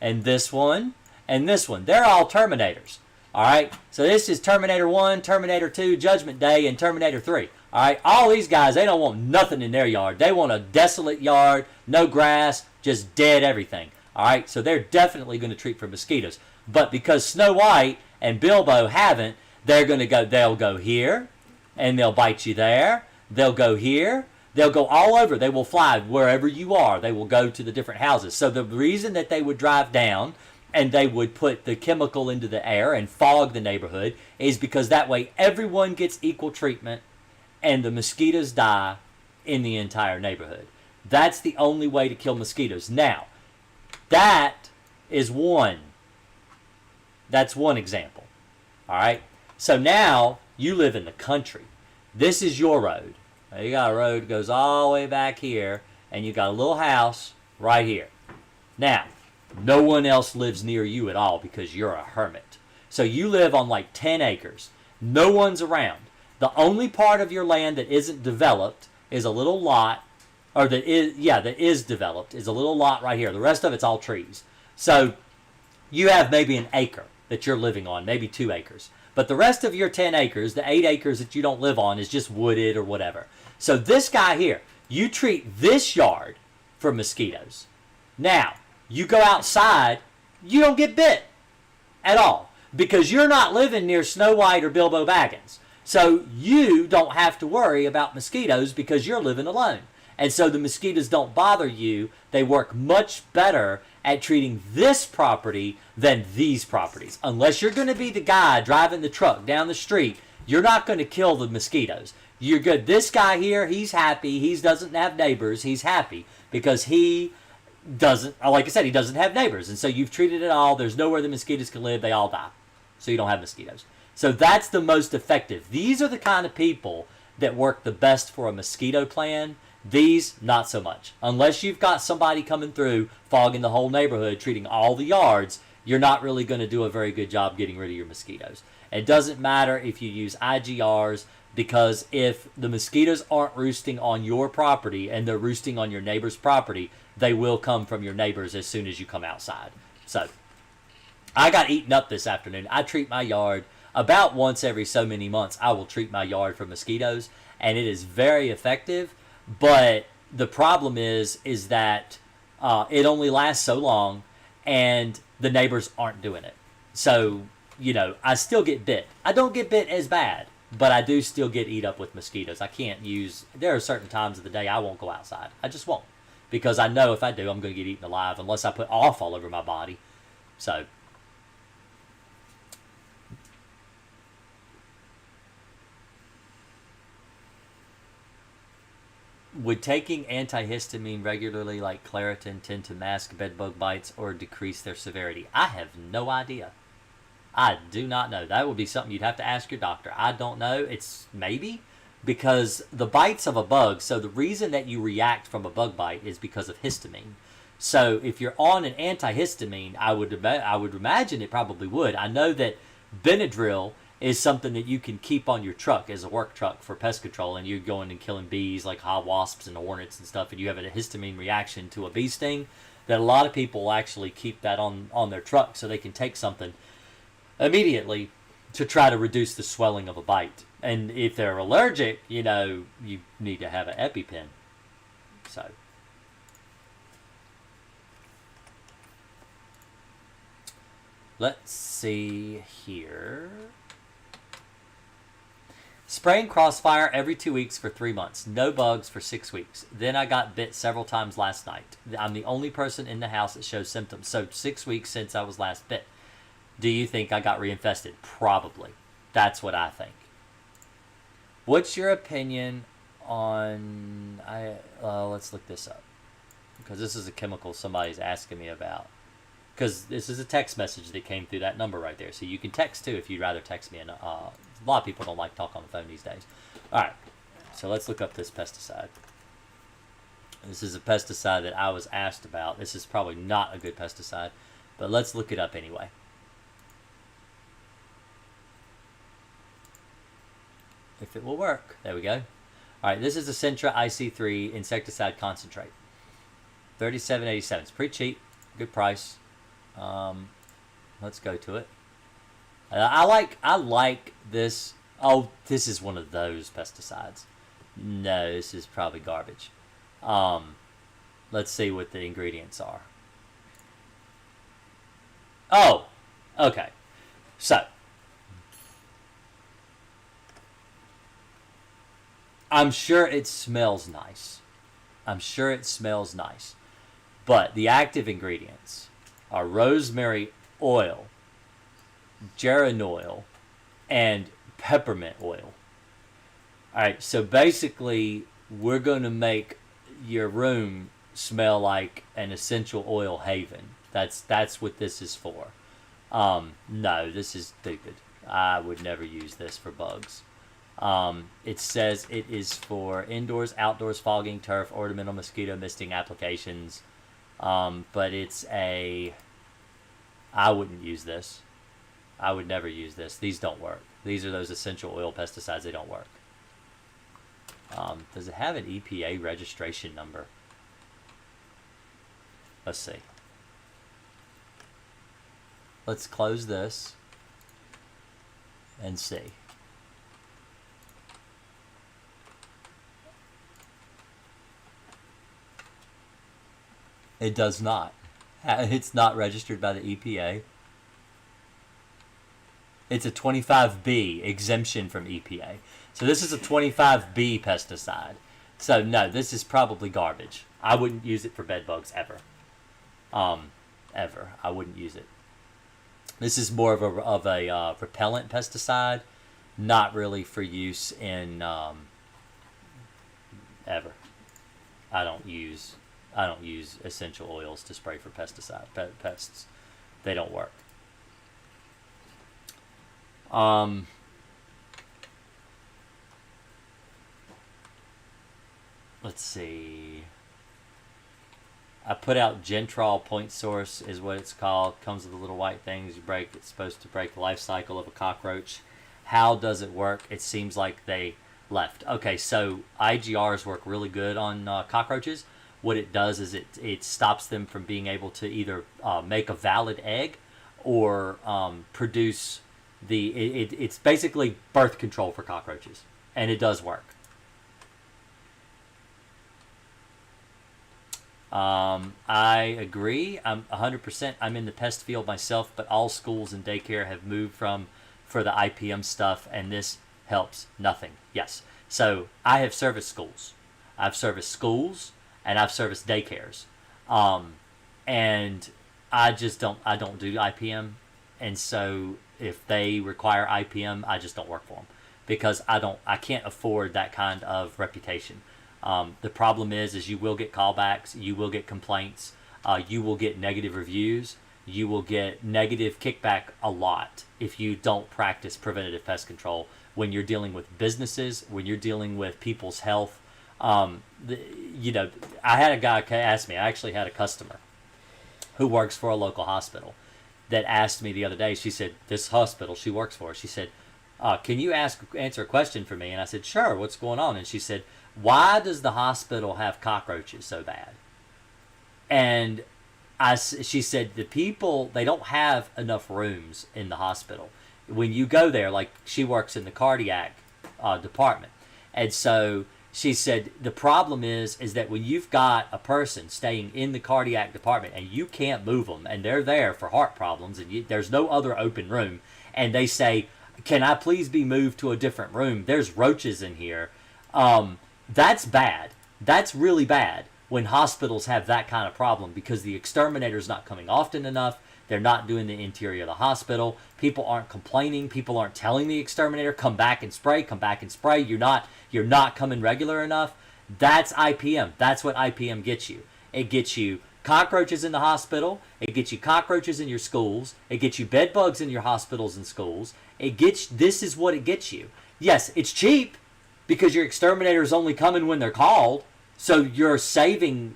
and this one, and this one, they're all Terminators. All right, so this is Terminator 1, Terminator 2, Judgment Day, and Terminator 3. All right, all these guys, they don't want nothing in their yard. They want a desolate yard, no grass, just dead everything. All right, so they're definitely going to treat for mosquitoes. But because Snow White and Bilbo haven't, they'll go here, and they'll bite you there. They'll go here. They'll go all over. They will fly wherever you are. They will go to the different houses. So the reason that they would drive down and they would put the chemical into the air and fog the neighborhood is because that way everyone gets equal treatment and the mosquitoes die in the entire neighborhood. That's the only way to kill mosquitoes. Now, that is one. That's one example. All right? So now you live in the country. This is your road. Now you got a road that goes all the way back here, and you got a little house right here. Now, no one else lives near you at all because you're a hermit. So you live on like 10 acres. No one's around. The only part of your land that isn't developed is a little lot, or that is developed, is a little lot right here. The rest of it's all trees. So you have maybe an acre that you're living on, maybe 2 acres. But the rest of your 10 acres, the 8 acres that you don't live on, is just wooded or whatever. So this guy here, you treat this yard for mosquitoes. Now, you go outside, you don't get bit at all because you're not living near Snow White or Bilbo Baggins. So you don't have to worry about mosquitoes because you're living alone. And so the mosquitoes don't bother you. They work much better at treating this property than these properties. Unless you're going to be the guy driving the truck down the street, you're not going to kill the mosquitoes. You're good. This guy here, he's happy. He doesn't have neighbors. He's happy because he doesn't, like I said, he doesn't have neighbors. And so you've treated it all. There's nowhere the mosquitoes can live. They all die. So you don't have mosquitoes. So that's the most effective. These are the kind of people that work the best for a mosquito plan. These, not so much. Unless you've got somebody coming through, fogging the whole neighborhood, treating all the yards, you're not really going to do a very good job getting rid of your mosquitoes. It doesn't matter if you use IGRs, because if the mosquitoes aren't roosting on your property and they're roosting on your neighbor's property, they will come from your neighbors as soon as you come outside. So, I got eaten up this afternoon. I treat my yard about once every so many months. I will treat my yard for mosquitoes, and it is very effective. But the problem is that it only lasts so long, and the neighbors aren't doing it. So, I still get bit. I don't get bit as bad, but I do still get eat up with mosquitoes. There are certain times of the day I won't go outside. I just won't. Because I know if I do, I'm going to get eaten alive unless I put off all over my body. So, would taking antihistamine regularly like Claritin tend to mask bedbug bites or decrease their severity? I have no idea. I do not know. That would be something you'd have to ask your doctor. I don't know. It's maybe because the bites of a bug, so the reason that you react from a bug bite is because of histamine. So if you're on an antihistamine, I would imagine it probably would. I know that Benadryl is something that you can keep on your truck as a work truck for pest control, and you're going and killing bees like hive wasps and hornets and stuff, and you have a histamine reaction to a bee sting, that a lot of people will actually keep that on their truck so they can take something immediately to try to reduce the swelling of a bite. And if they're allergic, you need to have an EpiPen. So, let's see here. Spraying Crossfire every 2 weeks for 3 months. No bugs for 6 weeks. Then I got bit several times last night. I'm the only person in the house that shows symptoms. So 6 weeks since I was last bit. Do you think I got reinfested? Probably. That's what I think. What's your opinion on... let's look this up. Because this is a chemical somebody's asking me about. Because this is a text message that came through that number right there. So you can text too if you'd rather text me. And a lot of people don't like to talk on the phone these days. All right. so let's look up this pesticide. This is a pesticide that I was asked about. This is probably not a good pesticide, but let's look it up anyway. If it will work. There we go. All right, this is a Centra IC3 insecticide concentrate. $37.87. It's pretty cheap. Good price. Let's go to it. I like this. Oh, this is one of those pesticides. No, this is probably garbage. Let's see what the ingredients are. Oh, okay. So, I'm sure it smells nice. But the active ingredients are rosemary oil, geraniol, and peppermint oil. Alright, so basically, we're going to make your room smell like an essential oil haven. That's what this is for. No, this is stupid. I would never use this for bugs. It says it is for indoors, outdoors, fogging, turf, ornamental mosquito misting applications. But it's I wouldn't use this. I would never use this. These don't work. These are those essential oil pesticides. They don't work. Does it have an EPA registration number? Let's see. Let's close this and see. It does not. It's not registered by the EPA. It's a 25B exemption from EPA. So this is a 25B pesticide. So no, this is probably garbage. I wouldn't use it for bed bugs ever. Ever. I wouldn't use it. This is more of a repellent pesticide, not really for use in ever. I don't use essential oils to spray for pests. They don't work. Let's see. I put out Gentrol Point Source is what it's called. Comes with the little white things you break. It's supposed to break the life cycle of a cockroach. How does it work? It seems like they left. Okay, so IGRs work really good on cockroaches. What it does is it stops them from being able to either make a valid egg or produce it's basically birth control for cockroaches, and it does work. I agree. I'm 100%. I'm in the pest field myself, but all schools and daycare have moved for the IPM stuff, and this helps nothing. Yes. So I have serviced schools. I've serviced schools, and I've serviced daycares. And I don't do IPM. And so if they require IPM, I just don't work for them because I can't afford that kind of reputation. The problem is you will get callbacks, you will get complaints, you will get negative reviews, you will get negative kickback a lot if you don't practice preventative pest control when you're dealing with businesses, when you're dealing with people's health. I had a guy ask me, I actually had a customer who works for a local hospital that asked me the other day. She said, this hospital she works for, she said, can you answer a question for me? And I said, sure, what's going on? And she said, why does the hospital have cockroaches so bad? And she said, the people, they don't have enough rooms in the hospital. When you go there, like she works in the cardiac department. And so she said, the problem is that when you've got a person staying in the cardiac department and you can't move them and they're there for heart problems and there's no other open room and they say, can I please be moved to a different room? There's roaches in here. That's bad. That's really bad when hospitals have that kind of problem because the exterminator's not coming often enough. They're not doing the interior of the hospital. People aren't complaining. People aren't telling the exterminator, come back and spray, come back and spray. You're not coming regular enough. That's IPM. That's what IPM gets you. It gets you cockroaches in the hospital. It gets you cockroaches in your schools. It gets you bed bugs in your hospitals and schools. This is what it gets you. Yes, it's cheap. because your exterminator is only coming when they're called. So you're saving,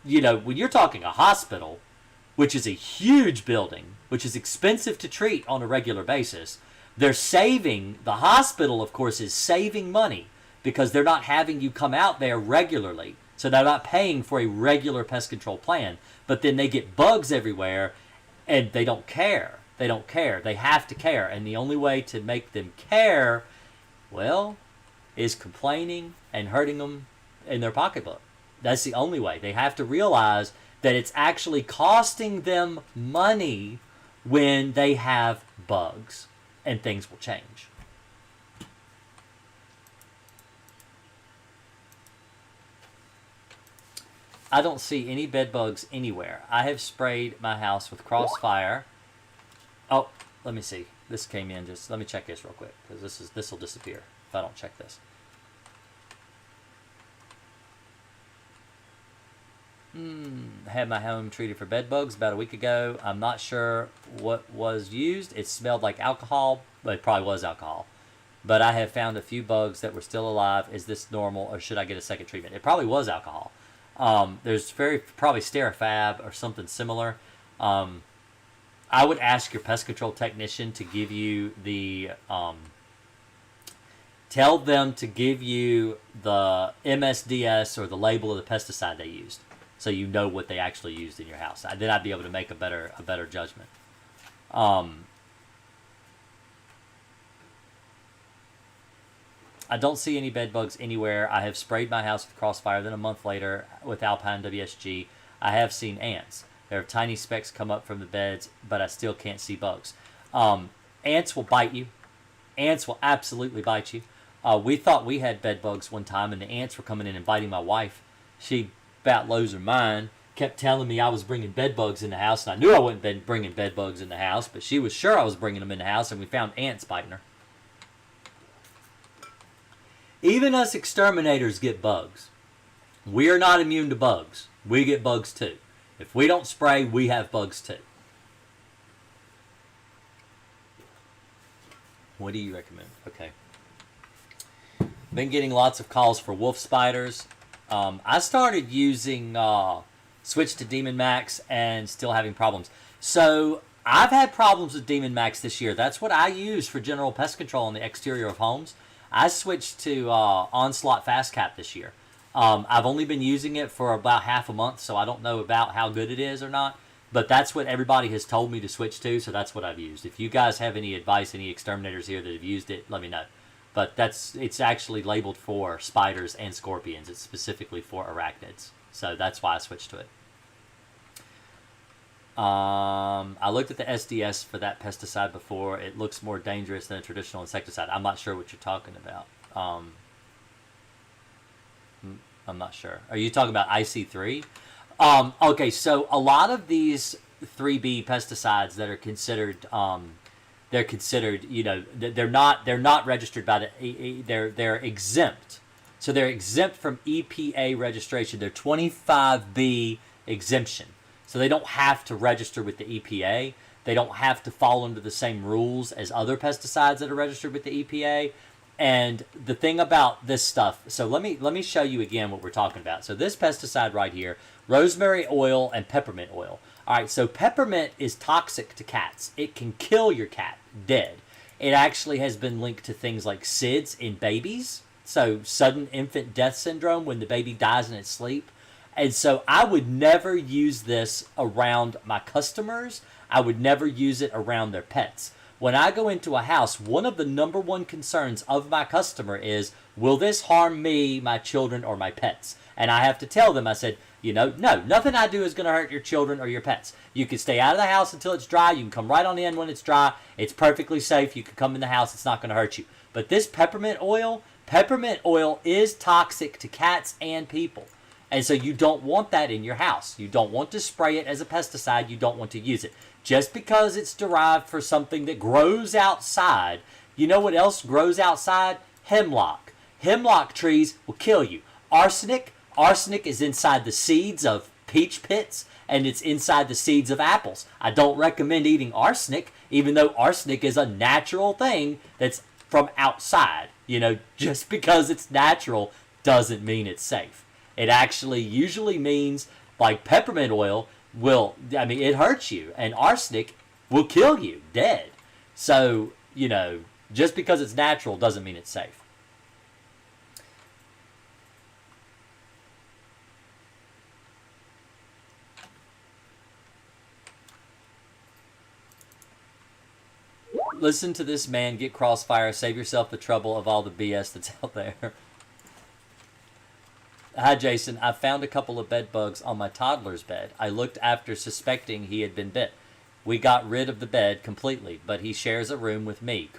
when you're talking a hospital, which is a huge building, which is expensive to treat on a regular basis, the hospital, of course, is saving money because they're not having you come out there regularly. So they're not paying for a regular pest control plan. But then they get bugs everywhere, and they don't care. They don't care. They have to care. And the only way to make them care, well, is complaining and hurting them in their pocketbook. That's the only way. They have to realize that it's actually costing them money when they have bugs, and things will change. I don't see any bed bugs anywhere. I have sprayed my house with Crossfire. Oh, let me see. This came in. Just let me check this real quick, because this will disappear if I don't check this. Had my home treated for bed bugs about a week ago. I'm not sure what was used. It smelled like alcohol, but it probably was alcohol. But I have found a few bugs that were still alive. Is this normal, or should I get a second treatment? It probably was alcohol. There's probably Sterifab or something similar. I would ask your pest control technician to give you the tell them to give you the MSDS or the label of the pesticide they used, so you know what they actually used in your house. Then I'd be able to make a better judgment. I don't see any bed bugs anywhere. I have sprayed my house with Crossfire. Then a month later with Alpine WSG, I have seen ants. There are tiny specks come up from the beds, but I still can't see bugs. Ants will bite you. Ants will absolutely bite you. We thought we had bed bugs one time, and the ants were coming in and biting my wife. She about lost her mind, kept telling me I was bringing bed bugs in the house, and I knew I wasn't bringing bed bugs in the house, but she was sure I was bringing them in the house, and we found ants biting her. Even us exterminators get bugs. We are not immune to bugs. We get bugs too. If we don't spray, we have bugs too. What do you recommend? Okay. Been getting lots of calls for wolf spiders. I started using Switch to Demon Max and still having problems. So I've had problems with Demon Max this year. That's what I use for general pest control on the exterior of homes. I switched to Onslaught Fast Cap this year. I've only been using it for about half a month, so I don't know about how good it is or not. But that's what everybody has told me to switch to, so that's what I've used. If you guys have any advice, any exterminators here that have used it, let me know. But it's actually labeled for spiders and scorpions. It's specifically for arachnids. So that's why I switched to it. I looked at the SDS for that pesticide before. It looks more dangerous than a traditional insecticide. I'm not sure what you're talking about. I'm not sure. Are you talking about IC3? Okay, so a lot of these 3B pesticides that are considered, they're not registered by the, they're exempt. So they're exempt from EPA registration. They're 25B exemption. So they don't have to register with the EPA. They don't have to fall under the same rules as other pesticides that are registered with the EPA. And the thing about this stuff, so let me show you again what we're talking about. So this pesticide right here, rosemary oil and peppermint oil. All right, so peppermint is toxic to cats. It can kill your cat dead. It actually has been linked to things like SIDS in babies, so sudden infant death syndrome when the baby dies in its sleep. And so I would never use this around my customers. I would never use it around their pets. When I go into a house, one of the number one concerns of my customer is, will this harm me, my children, or my pets? And I have to tell them, I said, no, nothing I do is going to hurt your children or your pets. You can stay out of the house until it's dry. You can come right on in when it's dry. It's perfectly safe. You can come in the house. It's not going to hurt you. But this peppermint oil is toxic to cats and people. And so you don't want that in your house. You don't want to spray it as a pesticide. You don't want to use it. Just because it's derived for something that grows outside. You know what else grows outside? Hemlock. Hemlock trees will kill you. Arsenic is inside the seeds of peach pits, and it's inside the seeds of apples. I don't recommend eating arsenic, even though arsenic is a natural thing that's from outside. You know, just because it's natural doesn't mean it's safe. It actually usually means, like peppermint oil it hurts you, and arsenic will kill you dead. So, you know, just because it's natural doesn't mean it's safe. Listen to this man get Crossfire. Save yourself the trouble of all the BS that's out there. Hi, Jason. I found a couple of bed bugs on my toddler's bed. I looked after suspecting he had been bit. We got rid of the bed completely, but he shares a room with me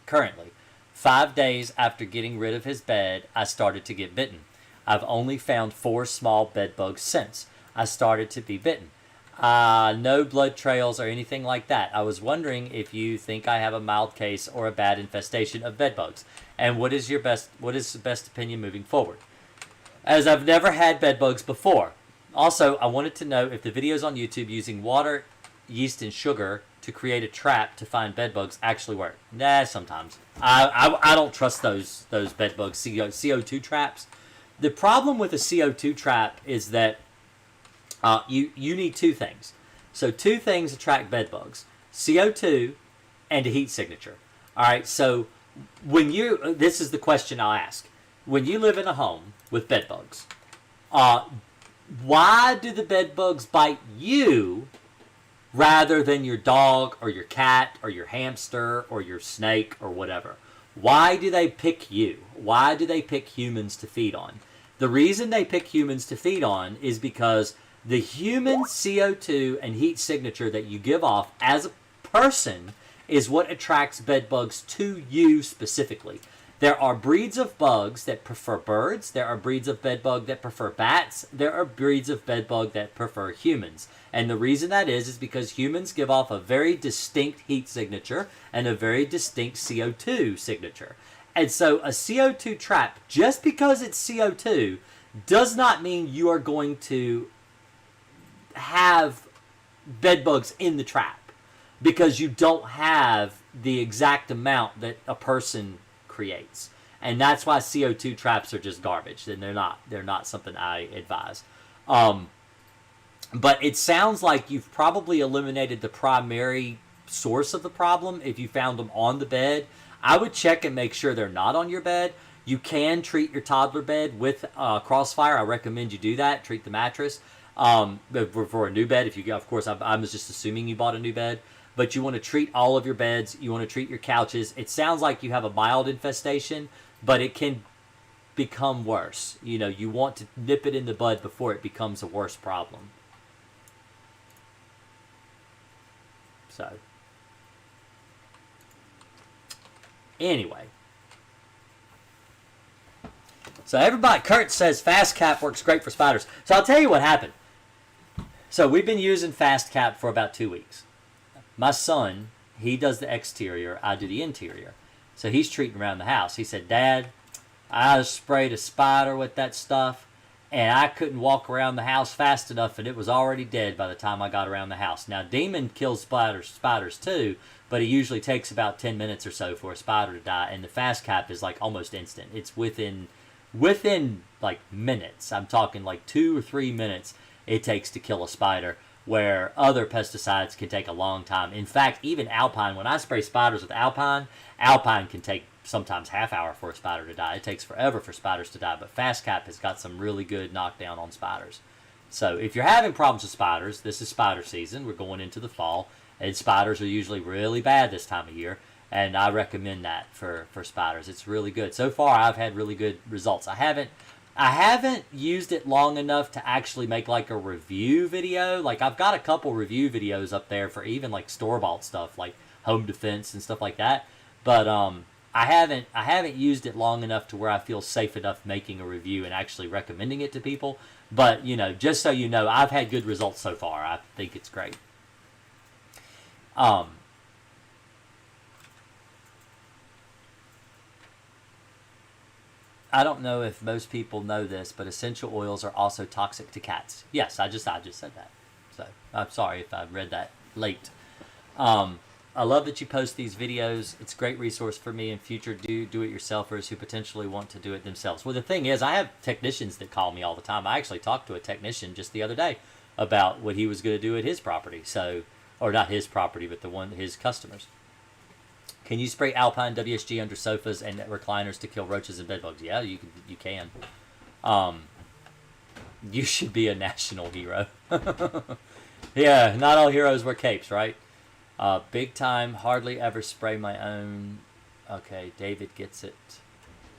currently. 5 days after getting rid of his bed, I started to get bitten. I've only found 4 small bed bugs since I started to be bitten. No blood trails or anything like that. I was wondering if you think I have a mild case or a bad infestation of bed bugs, and what is the best opinion moving forward? As I've never had bed bugs before. Also, I wanted to know if the videos on YouTube using water, yeast, and sugar to create a trap to find bed bugs actually work. Nah, sometimes. I don't trust those bed bugs CO2 traps. The problem with a CO2 trap is that you need 2 things. So 2 things attract bed bugs: CO2 and a heat signature. All right. So this is the question I'll ask: when you live in a home with bed bugs, why do the bed bugs bite you rather than your dog or your cat or your hamster or your snake or whatever? Why do they pick you? Why do they pick humans to feed on? The reason they pick humans to feed on is because the human CO2 and heat signature that you give off as a person is what attracts bed bugs to you specifically. There are breeds of bugs that prefer birds. There are breeds of bed bug that prefer bats. There are breeds of bed bug that prefer humans. And the reason that is because humans give off a very distinct heat signature and a very distinct CO2 signature. And so a CO2 trap, just because it's CO2, does not mean you are going to have bed bugs in the trap, because you don't have the exact amount that a person creates. And that's why CO2 traps are just garbage. And they're not something I advise. But it sounds like you've probably eliminated the primary source of the problem if you found them on the bed. I would check and make sure they're not on your bed. You can treat your toddler bed with Crossfire. I recommend you do that. Treat the mattress for a new bed. If you, of course, I was just assuming you bought a new bed. But you want to treat all of your beds. You want to treat your couches. It sounds like you have a mild infestation, but it can become worse. You know, you want to nip it in the bud before it becomes a worse problem. So, anyway. So everybody, Kurt says Fast Cap works great for spiders. So I'll tell you what happened. So we've been using Fast Cap for about 2 weeks. My son, he does the exterior, I do the interior. So he's treating around the house. He said, Dad, I sprayed a spider with that stuff, and I couldn't walk around the house fast enough, and it was already dead by the time I got around the house. Now, Demon kills spiders too, but it usually takes about 10 minutes or so for a spider to die, and the Fast Cap is like almost instant. It's within like minutes. I'm talking like 2 or 3 minutes it takes to kill a spider, where other pesticides can take a long time. In fact, even Alpine, when I spray spiders with Alpine can take sometimes half hour for a spider to die. It takes forever for spiders to die, but Fast Cap has got some really good knockdown on spiders. So if you're having problems with spiders, this is spider season. We're going into the fall, and spiders are usually really bad this time of year, and I recommend that for spiders. It's really good. So far, I've had really good results. I haven't used it long enough to actually make like a review video. Like I've got a couple review videos up there for even like store-bought stuff like home defense and stuff like that. But I haven't used it long enough to where I feel safe enough making a review and actually recommending it to people. But, you know, just so you know, I've had good results so far. I think it's great. I don't know if most people know this, but essential oils are also toxic to cats. Yes, I just said that. So I'm sorry if I read that late. I love that you post these videos. It's a great resource for me in future do-it-yourselfers who potentially want to do it themselves. Well, the thing is, I have technicians that call me all the time. I actually talked to a technician just the other day about what he was going to do at his property. So, or not his property, but the one his customers. Can you spray Alpine WSG under sofas and recliners to kill roaches and bedbugs? Yeah, you can. You should be a national hero. Yeah, not all heroes wear capes, right? Big time, hardly ever spray my own. Okay, David gets it.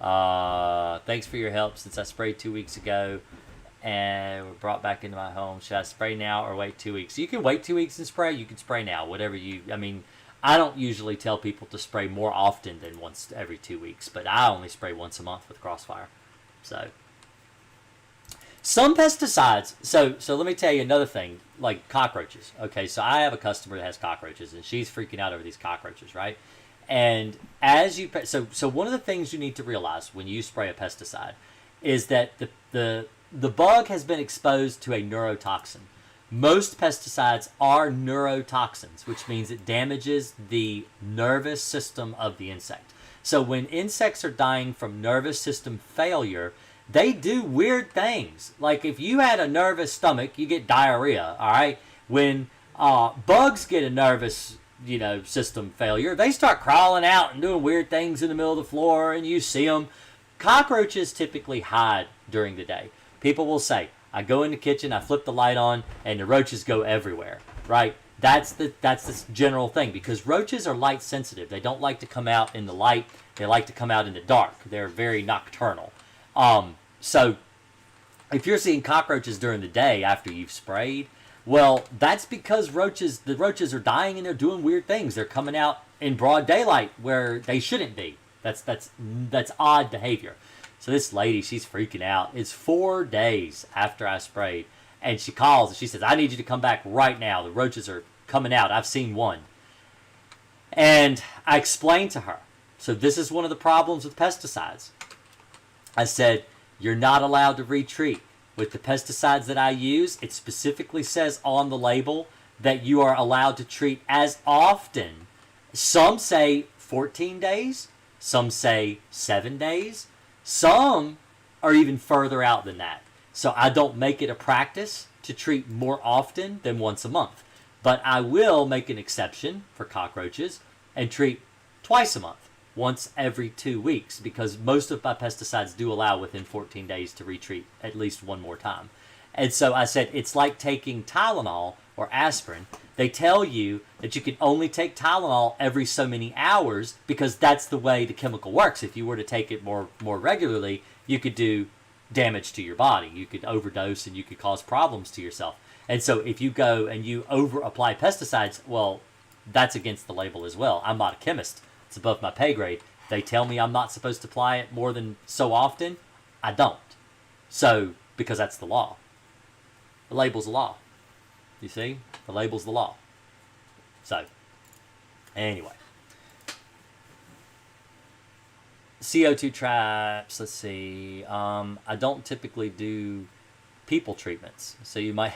Thanks for your help since I sprayed 2 weeks ago and were brought back into my home. Should I spray now or wait 2 weeks? You can wait 2 weeks and spray. You can spray now, whatever you... I mean, I don't usually tell people to spray more often than once every 2 weeks, but I only spray once a month with Crossfire. So... some pesticides, so let me tell you another thing, like cockroaches. Okay, so I have a customer that has cockroaches, and she's freaking out over these cockroaches, right? And as you, so one of the things you need to realize when you spray a pesticide is that the bug has been exposed to a neurotoxin. Most pesticides are neurotoxins, which means it damages the nervous system of the insect. So when insects are dying from nervous system failure, they do weird things. Like if you had a nervous stomach, you get diarrhea, all right? When bugs get a nervous, system failure, they start crawling out and doing weird things in the middle of the floor, and you see them. Cockroaches typically hide during the day. People will say, I go in the kitchen, I flip the light on, and the roaches go everywhere, right? That's the general thing, because roaches are light sensitive. They don't like to come out in the light. They like to come out in the dark. They're very nocturnal. So if you're seeing cockroaches during the day after you've sprayed, well, that's because the roaches are dying and they're doing weird things. They're coming out in broad daylight where they shouldn't be. That's odd behavior. So this lady, she's freaking out. It's 4 days after I sprayed, and she calls and she says, I need you to come back right now. The roaches are coming out. I've seen one. And I explained to her, so this is one of the problems with pesticides. I said, you're not allowed to retreat. With the pesticides that I use, it specifically says on the label that you are allowed to treat as often. Some say 14 days. Some say 7 days. Some are even further out than that. So I don't make it a practice to treat more often than once a month. But I will make an exception for cockroaches and treat twice a month. Once every 2 weeks, because most of my pesticides do allow within 14 days to retreat at least one more time. And so I said, it's like taking Tylenol or aspirin. They tell you that you can only take Tylenol every so many hours because that's the way the chemical works. If you were to take it more regularly, you could do damage to your body. You could overdose and you could cause problems to yourself. And so if you go and you over-apply pesticides, well, that's against the label as well. I'm not a chemist. It's above my pay grade. They tell me I'm not supposed to apply it more than so often. I don't. So, because that's the law. The label's the law. You see? The label's the law. So, anyway. CO2 traps, let's see. I don't typically do people treatments. So you might...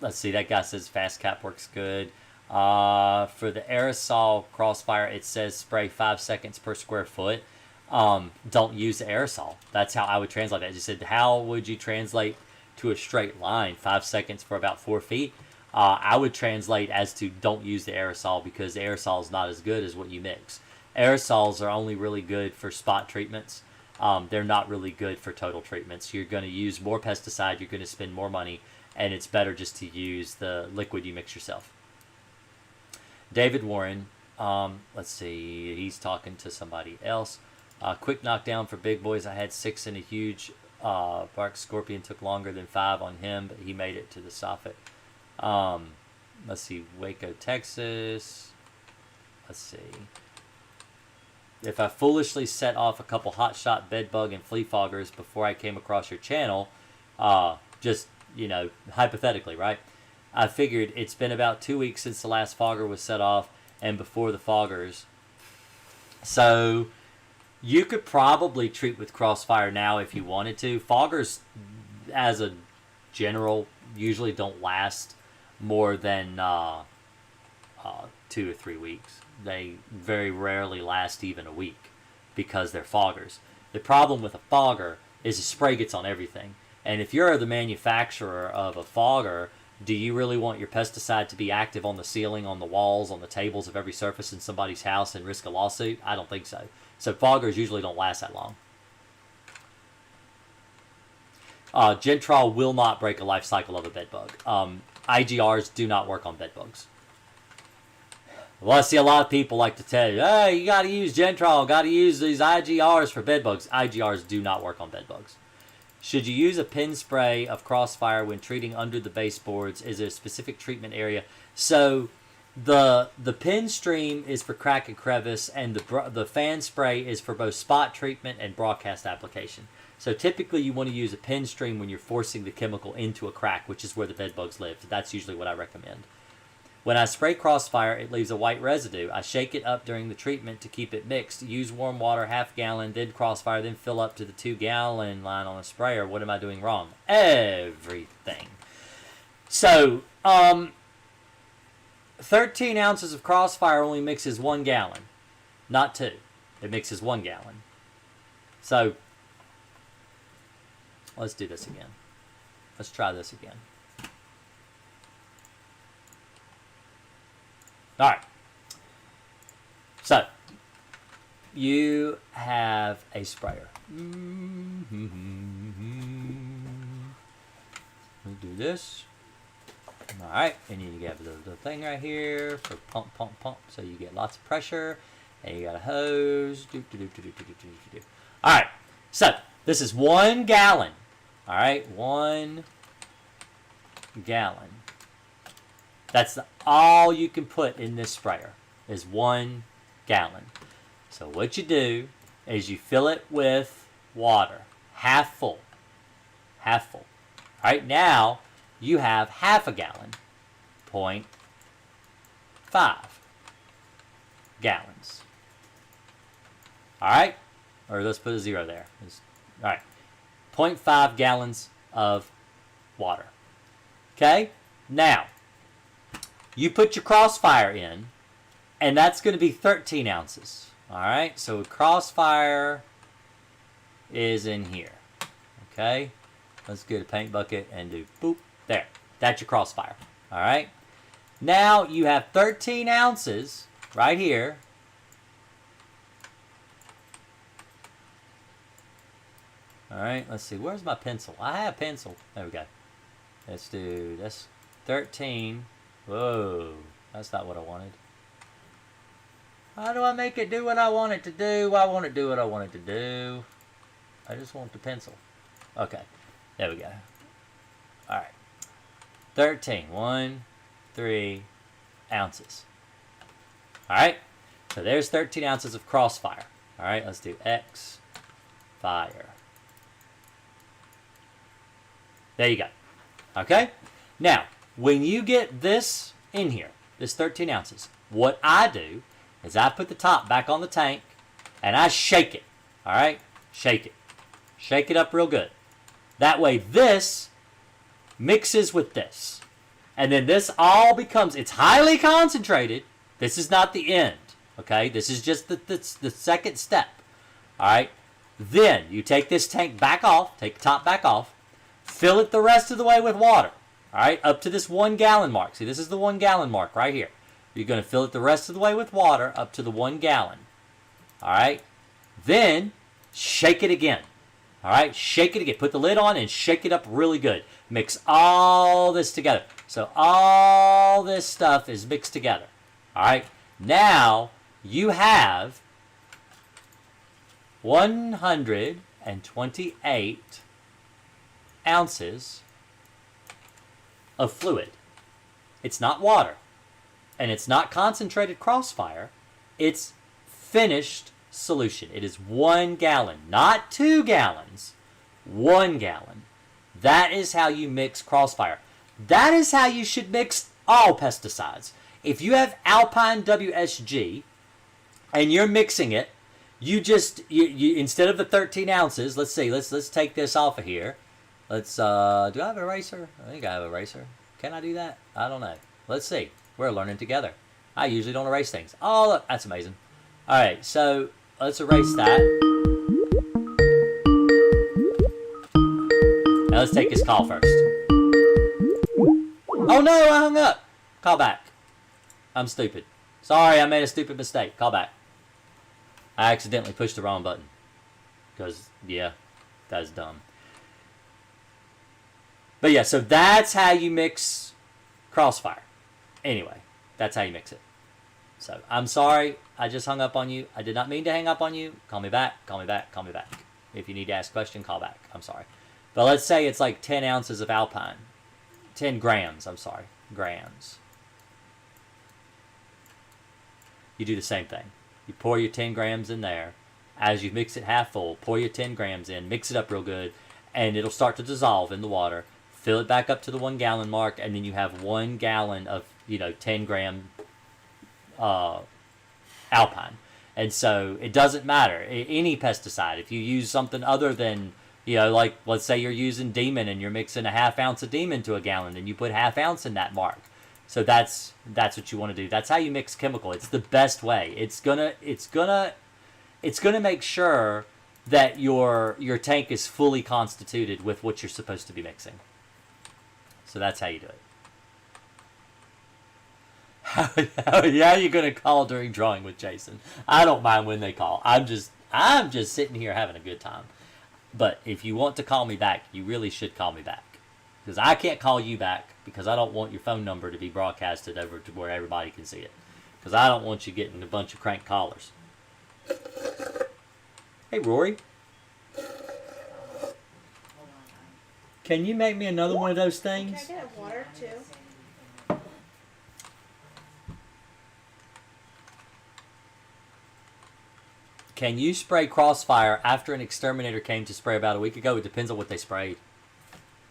let's see, that guy says fast cap works good. For the aerosol Crossfire, it says spray 5 seconds per square foot. Don't use the aerosol. That's how I would translate that. I just said, how would you translate to a straight line? 5 seconds for about 4 feet. I would translate as to don't use the aerosol, because the aerosol is not as good as what you mix. Aerosols are only really good for spot treatments. They're not really good for total treatments. You're going to use more pesticide. You're going to spend more money, and it's better just to use the liquid you mix yourself. David Warren, let's see, he's talking to somebody else. Quick knockdown for big boys. I had 6 in a huge bark scorpion. Took longer than 5 on him, but he made it to the soffit. Let's see, Waco, Texas. Let's see. If I foolishly set off a couple hotshot bedbug and flea foggers before I came across your channel, just, hypothetically, right? I figured it's been about 2 weeks since the last fogger was set off and before the foggers. So you could probably treat with Crossfire now if you wanted to. Foggers, as a general, usually don't last more than 2 or 3 weeks. They very rarely last even a week because they're foggers. The problem with a fogger is the spray gets on everything. And if you're the manufacturer of a fogger, do you really want your pesticide to be active on the ceiling, on the walls, on the tables of every surface in somebody's house and risk a lawsuit? I don't think so. So foggers usually don't last that long. Gentrol will not break a life cycle of a bedbug. IGRs do not work on bedbugs. Well, I see a lot of people like to tell you, hey, you got to use Gentrol, got to use these IGRs for bedbugs. IGRs do not work on bedbugs. Should you use a pen spray of Crossfire when treating under the baseboards? Is there a specific treatment area? So the pen stream is for crack and crevice, and the fan spray is for both spot treatment and broadcast application. So typically you want to use a pen stream when you're forcing the chemical into a crack, which is where the bedbugs live. That's usually what I recommend. When I spray Crossfire, it leaves a white residue. I shake it up during the treatment to keep it mixed. Use warm water, half gallon, then Crossfire, then fill up to the 2-gallon line on a sprayer. What am I doing wrong? Everything. So, 13 ounces of Crossfire only mixes 1 gallon, not 2. It mixes 1 gallon. So, let's do this again. Let's try this again. All right. So, you have a sprayer. Let me do this. All right. And you have the thing right here for pump, pump, pump. So you get lots of pressure. And you got a hose. All right. So, this is 1 gallon. All right. 1 gallon. That's all you can put in this sprayer is 1 gallon. So what you do is you fill it with water, half full. Half full. All right, now you have half a gallon, 0.5 gallons. All right, or let's put a 0 there. All right, 0.5 gallons of water. Okay, now you put your Crossfire in, and that's going to be 13 ounces. All right, so Crossfire is in here. Okay, let's get a paint bucket and do boop. There, that's your Crossfire. All right, now you have 13 ounces right here. All right, let's see. Where's my pencil? I have a pencil. There we go. Let's do this. 13. Whoa, that's not what I wanted. How do I make it do what I want it to do? I want it to do what I want it to do. I just want the pencil. Okay, there we go. All right, 13, 3 ounces. All right, so there's 13 ounces of Crossfire. All right, let's do X fire. There you go. Okay, now, when you get this in here, this 13 ounces, what I do is I put the top back on the tank and I shake it. All right? Shake it. Shake it up real good. That way this mixes with this. And then this all becomes, it's highly concentrated. This is not the end. Okay? This is just the second step. All right? Then you take this tank back off, take the top back off, fill it the rest of the way with water. All right, up to this 1 gallon mark. See, this is the 1 gallon mark right here. You're going to fill it the rest of the way with water up to the 1 gallon. All right, then shake it again. All right, shake it again. Put the lid on and shake it up really good. Mix all this together. So all this stuff is mixed together. All right, now you have 128 ounces of fluid. It's not water, and it's not concentrated Crossfire. It's finished solution. It is 1 gallon, not 2 gallons. 1 gallon. That is how you mix Crossfire. That is how you should mix all pesticides. If you have Alpine WSG and you're mixing it, you instead of the 13 ounces, let's see, let's take this off of here. Let's, do I have an eraser? I think I have an eraser. Can I do that? I don't know. Let's see. We're learning together. I usually don't erase things. Oh, look, that's amazing. All right, so let's erase that. Now let's take his call first. Oh no, I hung up. Call back. I'm stupid. Sorry, I made a stupid mistake. Call back. I accidentally pushed the wrong button. Because, yeah, that's dumb. But yeah, so that's how you mix Crossfire. Anyway, that's how you mix it. So, I'm sorry, I just hung up on you. I did not mean to hang up on you. Call me back, call me back, call me back. If you need to ask a question, call back. I'm sorry. But let's say it's like 10 ounces of Alpine. 10 grams, I'm sorry. Grams. You do the same thing. You pour your 10 grams in there. As you mix it half full, pour your 10 grams in, mix it up real good, and it'll start to dissolve in the water. Fill it back up to the 1 gallon mark, and then you have 1 gallon of, 10 gram Alpine. And so it doesn't matter. Any pesticide, if you use something other than, like let's say you're using Demon and you're mixing a half ounce of Demon to a gallon, then you put half ounce in that mark. So that's what you want to do. That's how you mix chemical. It's the best way. It's gonna make sure that your tank is fully constituted with what you're supposed to be mixing. So that's how you do it. How are you gonna call during drawing with Jason? I don't mind when they call. I'm just sitting here having a good time. But if you want to call me back, you really should call me back. Because I can't call you back because I don't want your phone number to be broadcasted over to where everybody can see it. Because I don't want you getting a bunch of crank callers. Hey, Rory. Can you make me another one of those things? Can I get water too? Can you spray Crossfire after an exterminator came to spray about a week ago? It depends on what they sprayed.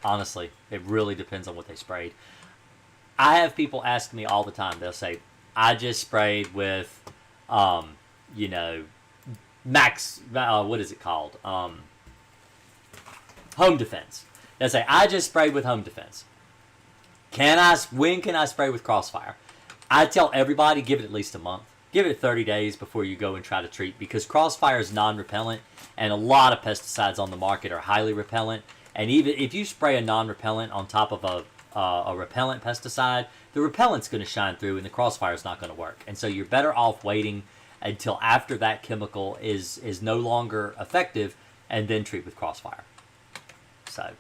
Honestly, it really depends on what they sprayed. I have people ask me all the time. They'll say, I just sprayed with, max, what is it called? Home Defense. They'll say, I just sprayed with Home Defense. When can I spray with Crossfire? I tell everybody, give it at least a month. Give it 30 days before you go and try to treat, because Crossfire is non-repellent, and a lot of pesticides on the market are highly repellent. And even if you spray a non-repellent on top of a repellent pesticide, the repellent's going to shine through and the Crossfire is not going to work. And so you're better off waiting until after that chemical is no longer effective and then treat with Crossfire. So,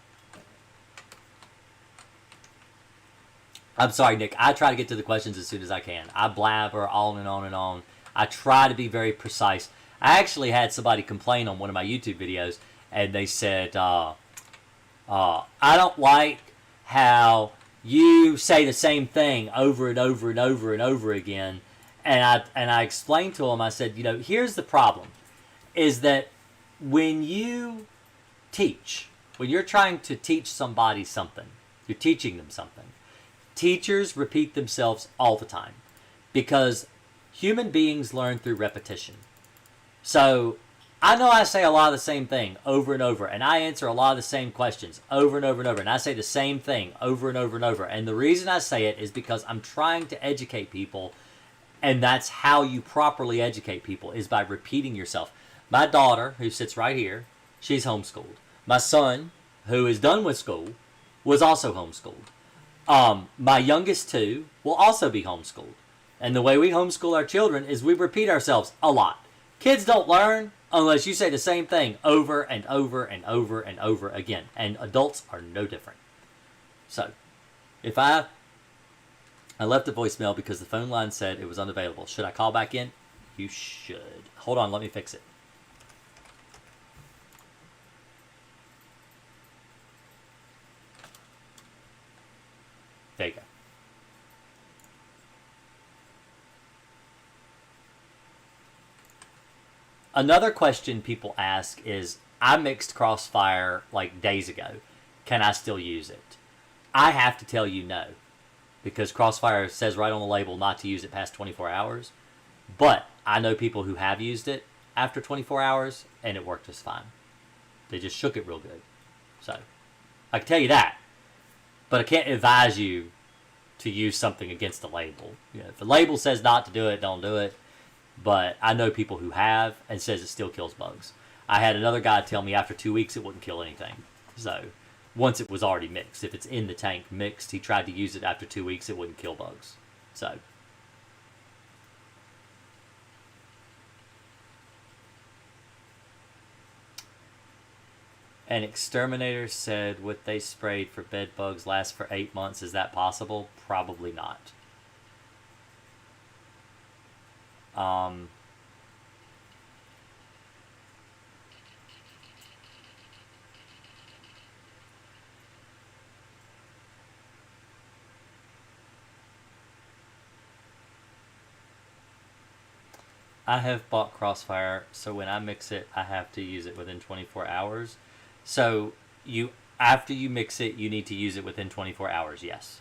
I'm sorry, Nick. I try to get to the questions as soon as I can. I blabber on and on and on. I try to be very precise. I actually had somebody complain on one of my YouTube videos, and they said, I don't like how you say the same thing over and over and over and over again. And I explained to them, I said, here's the problem, is that when you teach, when you're trying to teach somebody something, you're teaching them something. Teachers repeat themselves all the time because human beings learn through repetition. So I know I say a lot of the same thing over and over, and I answer a lot of the same questions over and over and over, and I say the same thing over and over and over. And the reason I say it is because I'm trying to educate people, and that's how you properly educate people, is by repeating yourself. My daughter, who sits right here, she's homeschooled. My son, who is done with school, was also homeschooled. My youngest two will also be homeschooled. And the way we homeschool our children is we repeat ourselves a lot. Kids don't learn unless you say the same thing over and over and over and over again. And adults are no different. So, if I left a voicemail because the phone line said it was unavailable. Should I call back in? You should. Hold on, let me fix it. There you go. Another question people ask is, I mixed Crossfire like days ago. Can I still use it? I have to tell you no. Because Crossfire says right on the label not to use it past 24 hours. But I know people who have used it after 24 hours and it worked just fine. They just shook it real good. So, I can tell you that. But I can't advise you to use something against the label. If the label says not to do it, don't do it. But I know people who have and says it still kills bugs. I had another guy tell me after 2 weeks it wouldn't kill anything. So once it was already mixed, if it's in the tank mixed, he tried to use it after 2 weeks, it wouldn't kill bugs. So. An exterminator said what they sprayed for bed bugs lasts for 8 months. Is that possible? Probably not. I have bought Crossfire, so when I mix it, I have to use it within 24 hours. So after you mix it, you need to use it within 24 hours, yes.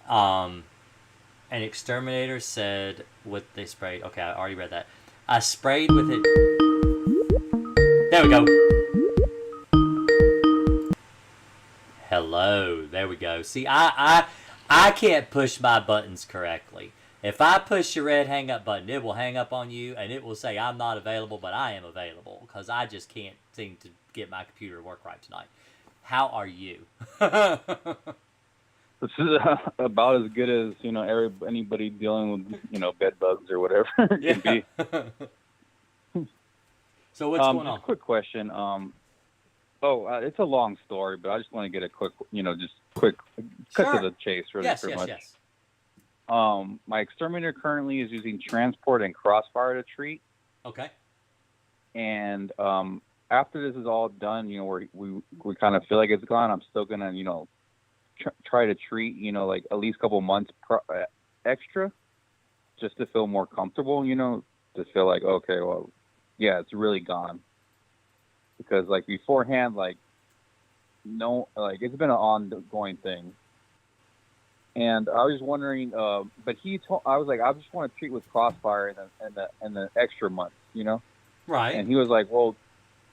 An exterminator said what they sprayed. Okay, I already read that. I sprayed with it. There we go. Hello. There we go. See, I can't push my buttons correctly. If I push your red hang up button, it will hang up on you and it will say I'm not available, but I am available because I just can't seem to get my computer to work right tonight. How are you? This is about as good as, anybody dealing with, bed bugs or whatever it can be. So what's going on? Just a quick question. It's a long story, but I just want to get a quick, cut to the chase, really, yes, pretty much. Yes. My exterminator currently is using Transport and Crossfire to treat. Okay. And after this is all done, we kind of feel like it's gone. I'm still gonna, try to treat, like at least a couple months extra, just to feel more comfortable. To feel like, okay, well, yeah, it's really gone. Because like beforehand, no, it's been an ongoing thing. And I was wondering, but I was like, I just want to treat with Crossfire and the extra months, Right. And he was like, well,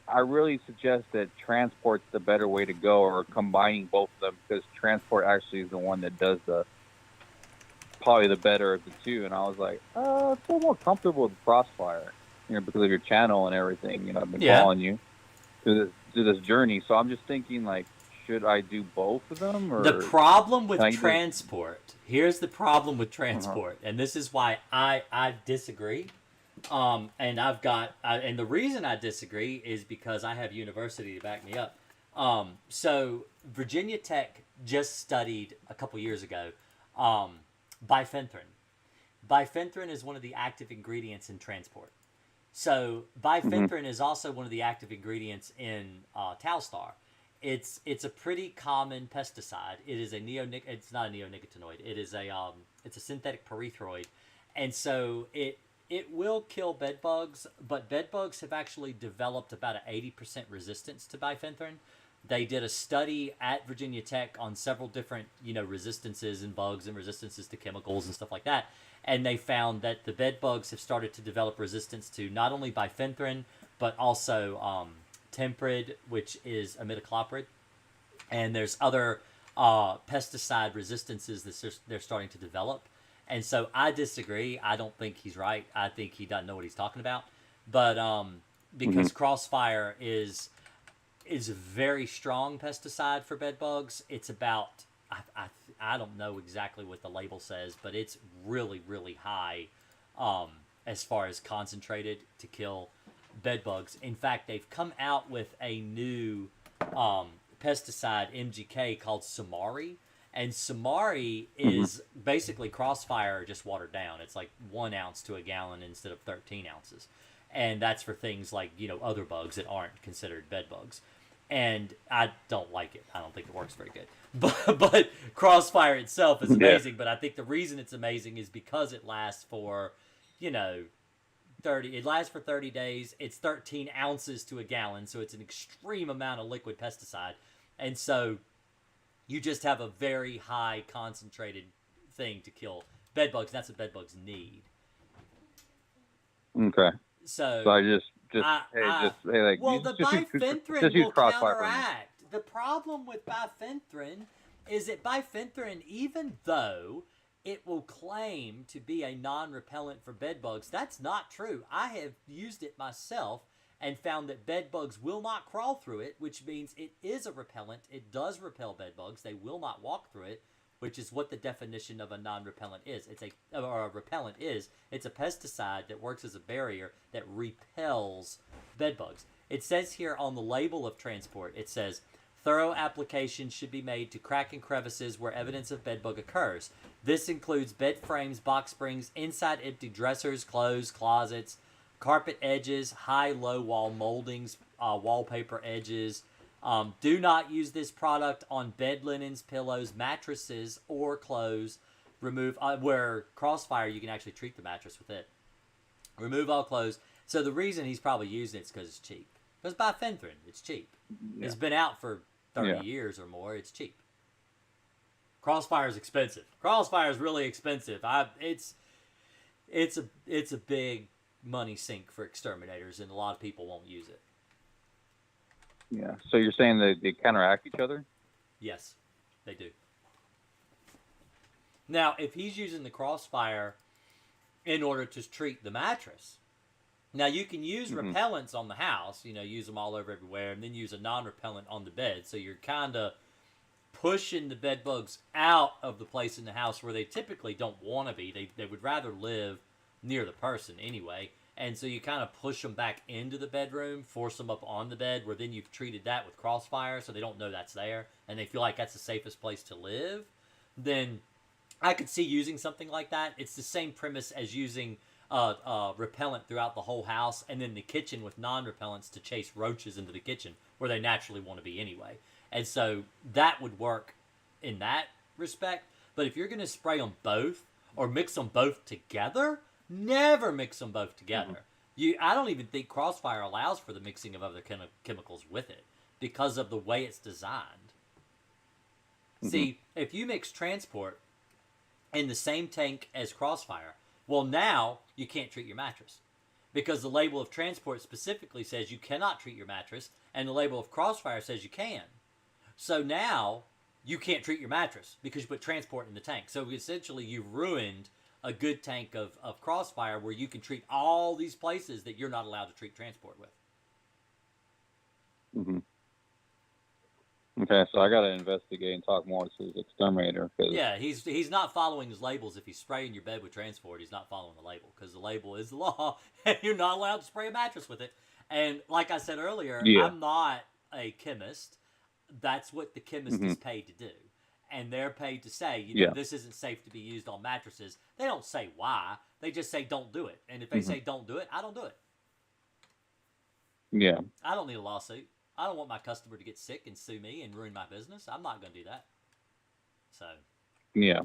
I really suggest that Transport's the better way to go, or combining both of them, because Transport actually is the one that does probably the better of the two. And I was like, I feel more comfortable with Crossfire, because of your channel and everything. I've been following you through this journey. So I'm just thinking, should I do both of them? Or the problem with Transport, here's the problem with Transport, and this is why I disagree. And and the reason I disagree is because I have university to back me up. So Virginia Tech just studied a couple years ago bifenthrin. Bifenthrin is one of the active ingredients in Transport. So bifenthrin is also one of the active ingredients in Talstar. It's a pretty common pesticide. It is it's not a neonicotinoid. It is it's a synthetic pyrethroid, and so it will kill bed bugs, but bed bugs have actually developed about an 80% resistance to bifenthrin. They did a study at Virginia Tech on several different, resistances in bugs and resistances to chemicals and stuff like that. And they found that the bed bugs have started to develop resistance to not only bifenthrin, but also Temprid, which is imidacloprid. And there's other pesticide resistances that they're starting to develop. And so I disagree. I don't think he's right. I think he doesn't know what he's talking about. But because Crossfire is a very strong pesticide for bed bugs. It's about, I don't know exactly what the label says, but it's really, really high as far as concentrated to kill bed bugs. In fact, they've come out with a new pesticide, MGK, called Samari. And Samari is basically Crossfire just watered down. It's like 1 ounce to a gallon instead of 13 ounces. And that's for things like, other bugs that aren't considered bed bugs. And I don't like it. I don't think it works very good. But Crossfire itself is amazing. Yeah. But I think the reason it's amazing is because it lasts for, 30. It lasts for 30 days. It's 13 ounces to a gallon. So it's an extreme amount of liquid pesticide. And so you just have a very high concentrated thing to kill bed bugs. That's what bed bugs need. Okay. So I just well, the bifenthrin will counteract. The problem with bifenthrin is that bifenthrin, even though it will claim to be a non-repellent for bed bugs, that's not true. I have used it myself and found that bed bugs will not crawl through it, which means it is a repellent. It does repel bed bugs. They will not walk through it, which is what the definition of a non-repellent is. Or a repellent is. It's a pesticide that works as a barrier that repels bed bugs. It says here on the label of transport, it says, thorough application should be made to crack and crevices where evidence of bedbug occurs. This includes bed frames, box springs, inside empty dressers, clothes, closets, carpet edges, high-low wall moldings, wallpaper edges. Do not use this product on bed linens, pillows, mattresses, or clothes. Remove where Crossfire, you can actually treat the mattress with it. Remove all clothes. So the reason he's probably using it is because it's cheap. Because bifenthrin, it's cheap. Yeah. It's been out for 30 years or more. It's cheap. Crossfire is expensive. Crossfire is really expensive. It's a big money sink for exterminators, and a lot of people won't use it. Yeah. So you're saying that they counteract each other? Yes, they do. Now, if he's using the Crossfire in order to treat the mattress, now you can use repellents on the house, use them all over everywhere, and then use a non-repellent on the bed. So you're kind of pushing the bed bugs out of the place in the house where they typically don't want to be. They would rather live near the person anyway. And so you kind of push them back into the bedroom, force them up on the bed, where then you've treated that with Crossfire so they don't know that's there, and they feel like that's the safest place to live. Then I could see using something like that. It's the same premise as using repellent throughout the whole house, and then the kitchen with non-repellents to chase roaches into the kitchen where they naturally want to be anyway. And so that would work in that respect. But if you're going to spray them both or mix them both together, never mix them both together. I don't even think Crossfire allows for the mixing of other chemicals with it because of the way it's designed. See, if you mix transport in the same tank as Crossfire, well, now you can't treat your mattress because the label of transport specifically says you cannot treat your mattress, and the label of Crossfire says you can. So now you can't treat your mattress because you put transport in the tank. So essentially you've ruined a good tank of Crossfire where you can treat all these places that you're not allowed to treat transport with. Okay, so I got to investigate and talk more to his Exterminator. Yeah, he's not following his labels. If he's spraying your bed with transport, he's not following the label because the label is the law, and you're not allowed to spray a mattress with it. And like I said earlier, I'm not a chemist. That's what the chemist is paid to do. And they're paid to say, this isn't safe to be used on mattresses. They don't say why. They just say don't do it. And if they say don't do it, I don't do it. Yeah. I don't need a lawsuit. I don't want my customer to get sick and sue me and ruin my business. I'm not going to do that. So. Yeah.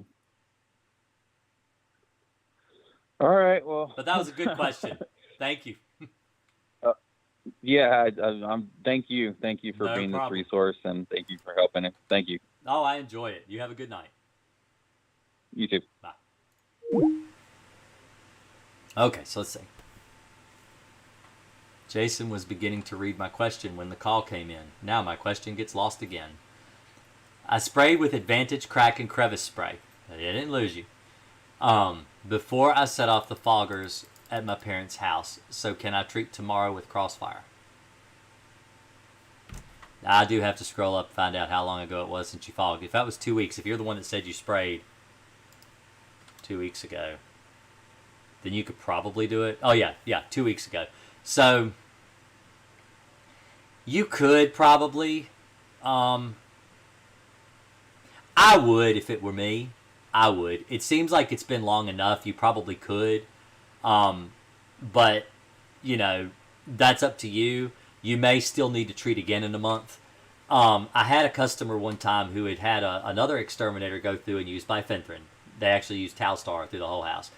All right. Well. But that was a good question. Thank you. I'm. Thank you. Thank you for being this resource, and thank you for helping it. Thank you. Oh, I enjoy it. You have a good night. You too. Bye. Okay, so let's see. Jason was beginning to read my question when the call came in. Now my question gets lost again. I sprayed with Advantage Crack and Crevice Spray. I didn't lose you. Before I set off the foggers at my parents' house. So can I treat tomorrow with Crossfire? I do have to scroll up and find out how long ago it was since you fogged. If that was 2 weeks, if you're the one that said you sprayed 2 weeks ago, then you could probably do it. Oh, yeah, 2 weeks ago. So, you could probably, I would if it were me. I would. It seems like it's been long enough. You probably could. But, that's up to you. You may still need to treat again in a month. I had a customer one time who had another exterminator go through and use bifenthrin. They actually used Talstar through the whole house.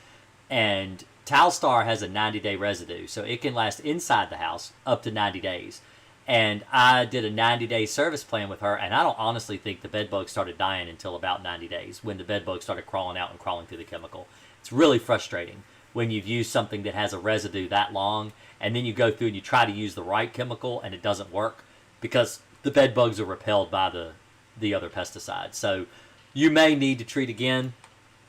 And Talstar has a 90-day residue, so it can last inside the house up to 90 days. And I did a 90-day service plan with her, and I don't honestly think the bed bugs started dying until about 90 days when the bed bugs started crawling out and crawling through the chemical. It's really frustrating when you've used something that has a residue that long, and then you go through and you try to use the right chemical, and it doesn't work because the bed bugs are repelled by the the other pesticide. So you may need to treat again.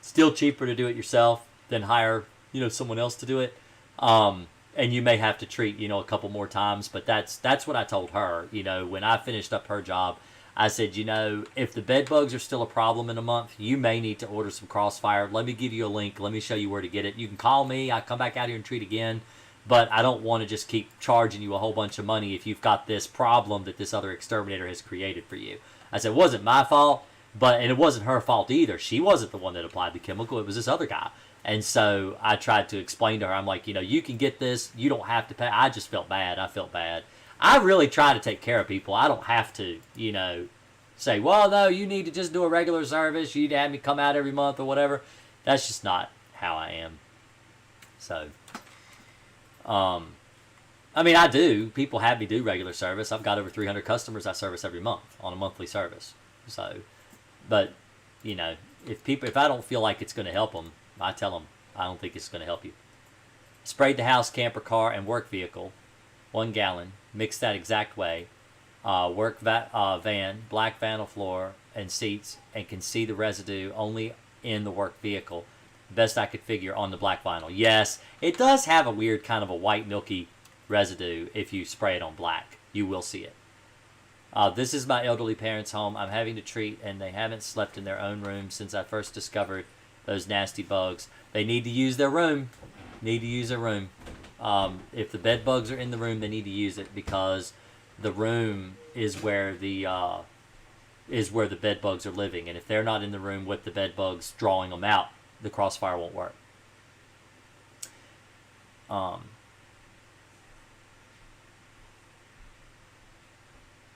Still cheaper to do it yourself than hire, someone else to do it. And you may have to treat, a couple more times. But that's what I told her. When I finished up her job, I said, if the bed bugs are still a problem in a month, you may need to order some Crossfire. Let me give you a link. Let me show you where to get it. You can call me. I come back out here and treat again. But I don't want to just keep charging you a whole bunch of money if you've got this problem that this other exterminator has created for you. I said, it wasn't my fault, and it wasn't her fault either. She wasn't the one that applied the chemical. It was this other guy. And so I tried to explain to her, I'm like, you can get this. You don't have to pay. I just felt bad. I felt bad. I really try to take care of people. I don't have to, say, well, no, you need to just do a regular service. You need to have me come out every month or whatever. That's just not how I am. So... I do. People have me do regular service. I've got over 300 customers I service every month on a monthly service. So, but, if I don't feel like it's going to help them, I tell them, I don't think it's going to help you. Sprayed the house, camper, car, and work vehicle, 1 gallon. Mix that exact way. Work van, black vinyl floor and seats, and can see the residue only in the work vehicle. Best I could figure on the black vinyl. Yes, it does have a weird kind of a white milky residue if you spray it on black. You will see it. This is my elderly parents' home. I'm having to treat, and they haven't slept in their own room since I first discovered those nasty bugs. They need to use their room. If the bed bugs are in the room, they need to use it because the room is where the bed bugs are living. And if they're not in the room with the bed bugs drawing them out, the Crossfire won't work.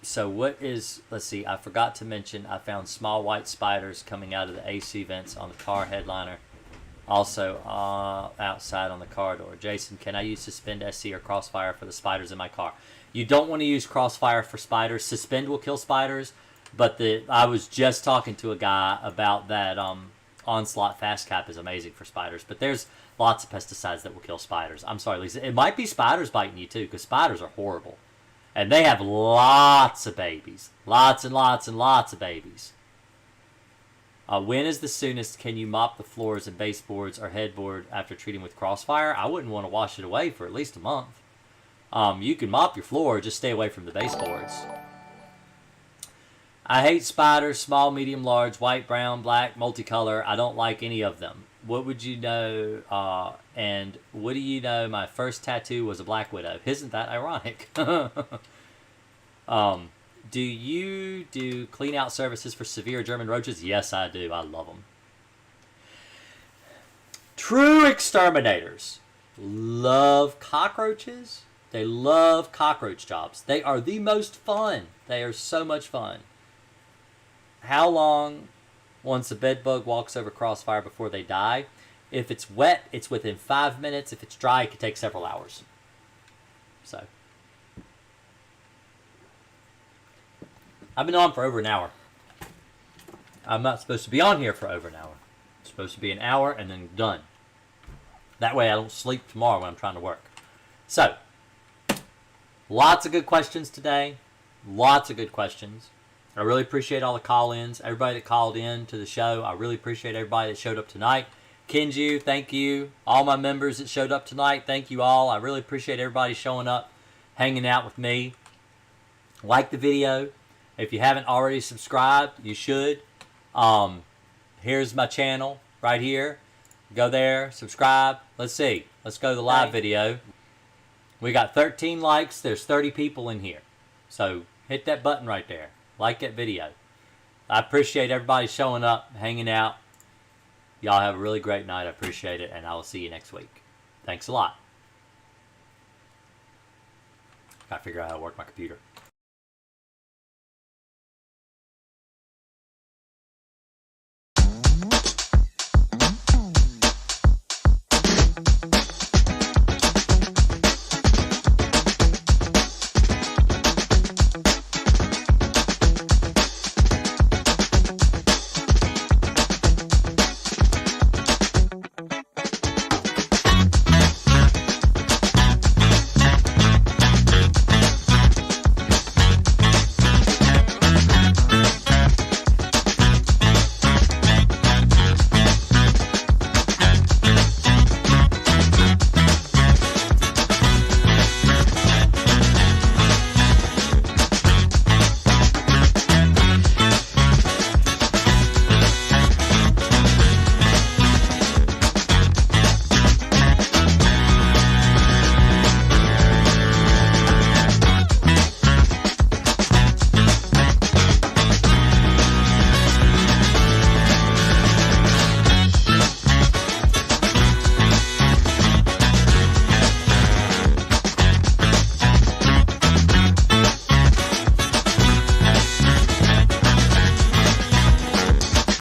So let's see, I forgot to mention, I found small white spiders coming out of the AC vents on the car headliner. Also outside on the car door. Jason, can I use Suspend SC or Crossfire for the spiders in my car? You don't want to use Crossfire for spiders. Suspend will kill spiders, but I was just talking to a guy about that Onslaught Fast Cap is amazing for spiders, but there's lots of pesticides that will kill spiders. I'm sorry, Lisa. It might be spiders biting you too, because spiders are horrible. And they have lots of babies. Lots and lots and lots of babies. When is the soonest can you mop the floors and baseboards or headboard after treating with Crossfire? I wouldn't want to wash it away for at least a month. You can mop your floor, just stay away from the baseboards. I hate spiders, small, medium, large, white, brown, black, multicolor. I don't like any of them. What would you know? And what do you know? My first tattoo was a black widow. Isn't that ironic? Do you do clean out services for severe German roaches? Yes, I do. I love them. True exterminators love cockroaches. They love cockroach jobs. They are the most fun. They are so much fun. How long once a bed bug walks over Crossfire before they die? If it's wet, it's within 5 minutes. If it's dry, it could take several hours. So, I've been on for over an hour. I'm not supposed to be on here for over an hour. It's supposed to be an hour and then done. That way I don't sleep tomorrow when I'm trying to work. So, lots of good questions today. Lots of good questions. I really appreciate all the call-ins. Everybody that called in to the show. I really appreciate everybody that showed up tonight. Kenju, thank you. All my members that showed up tonight, thank you all. I really appreciate everybody showing up, hanging out with me. Like the video. If you haven't already subscribed, you should. Here's my channel right here. Go there, subscribe. Let's see. Let's go to the live video. We got 13 likes. There's 30 people in here. So hit that button right there. Like that video. I appreciate everybody showing up, hanging out. Y'all have a really great night. I appreciate it, and I will see you next week. Thanks a lot. Gotta figure out how to work my computer.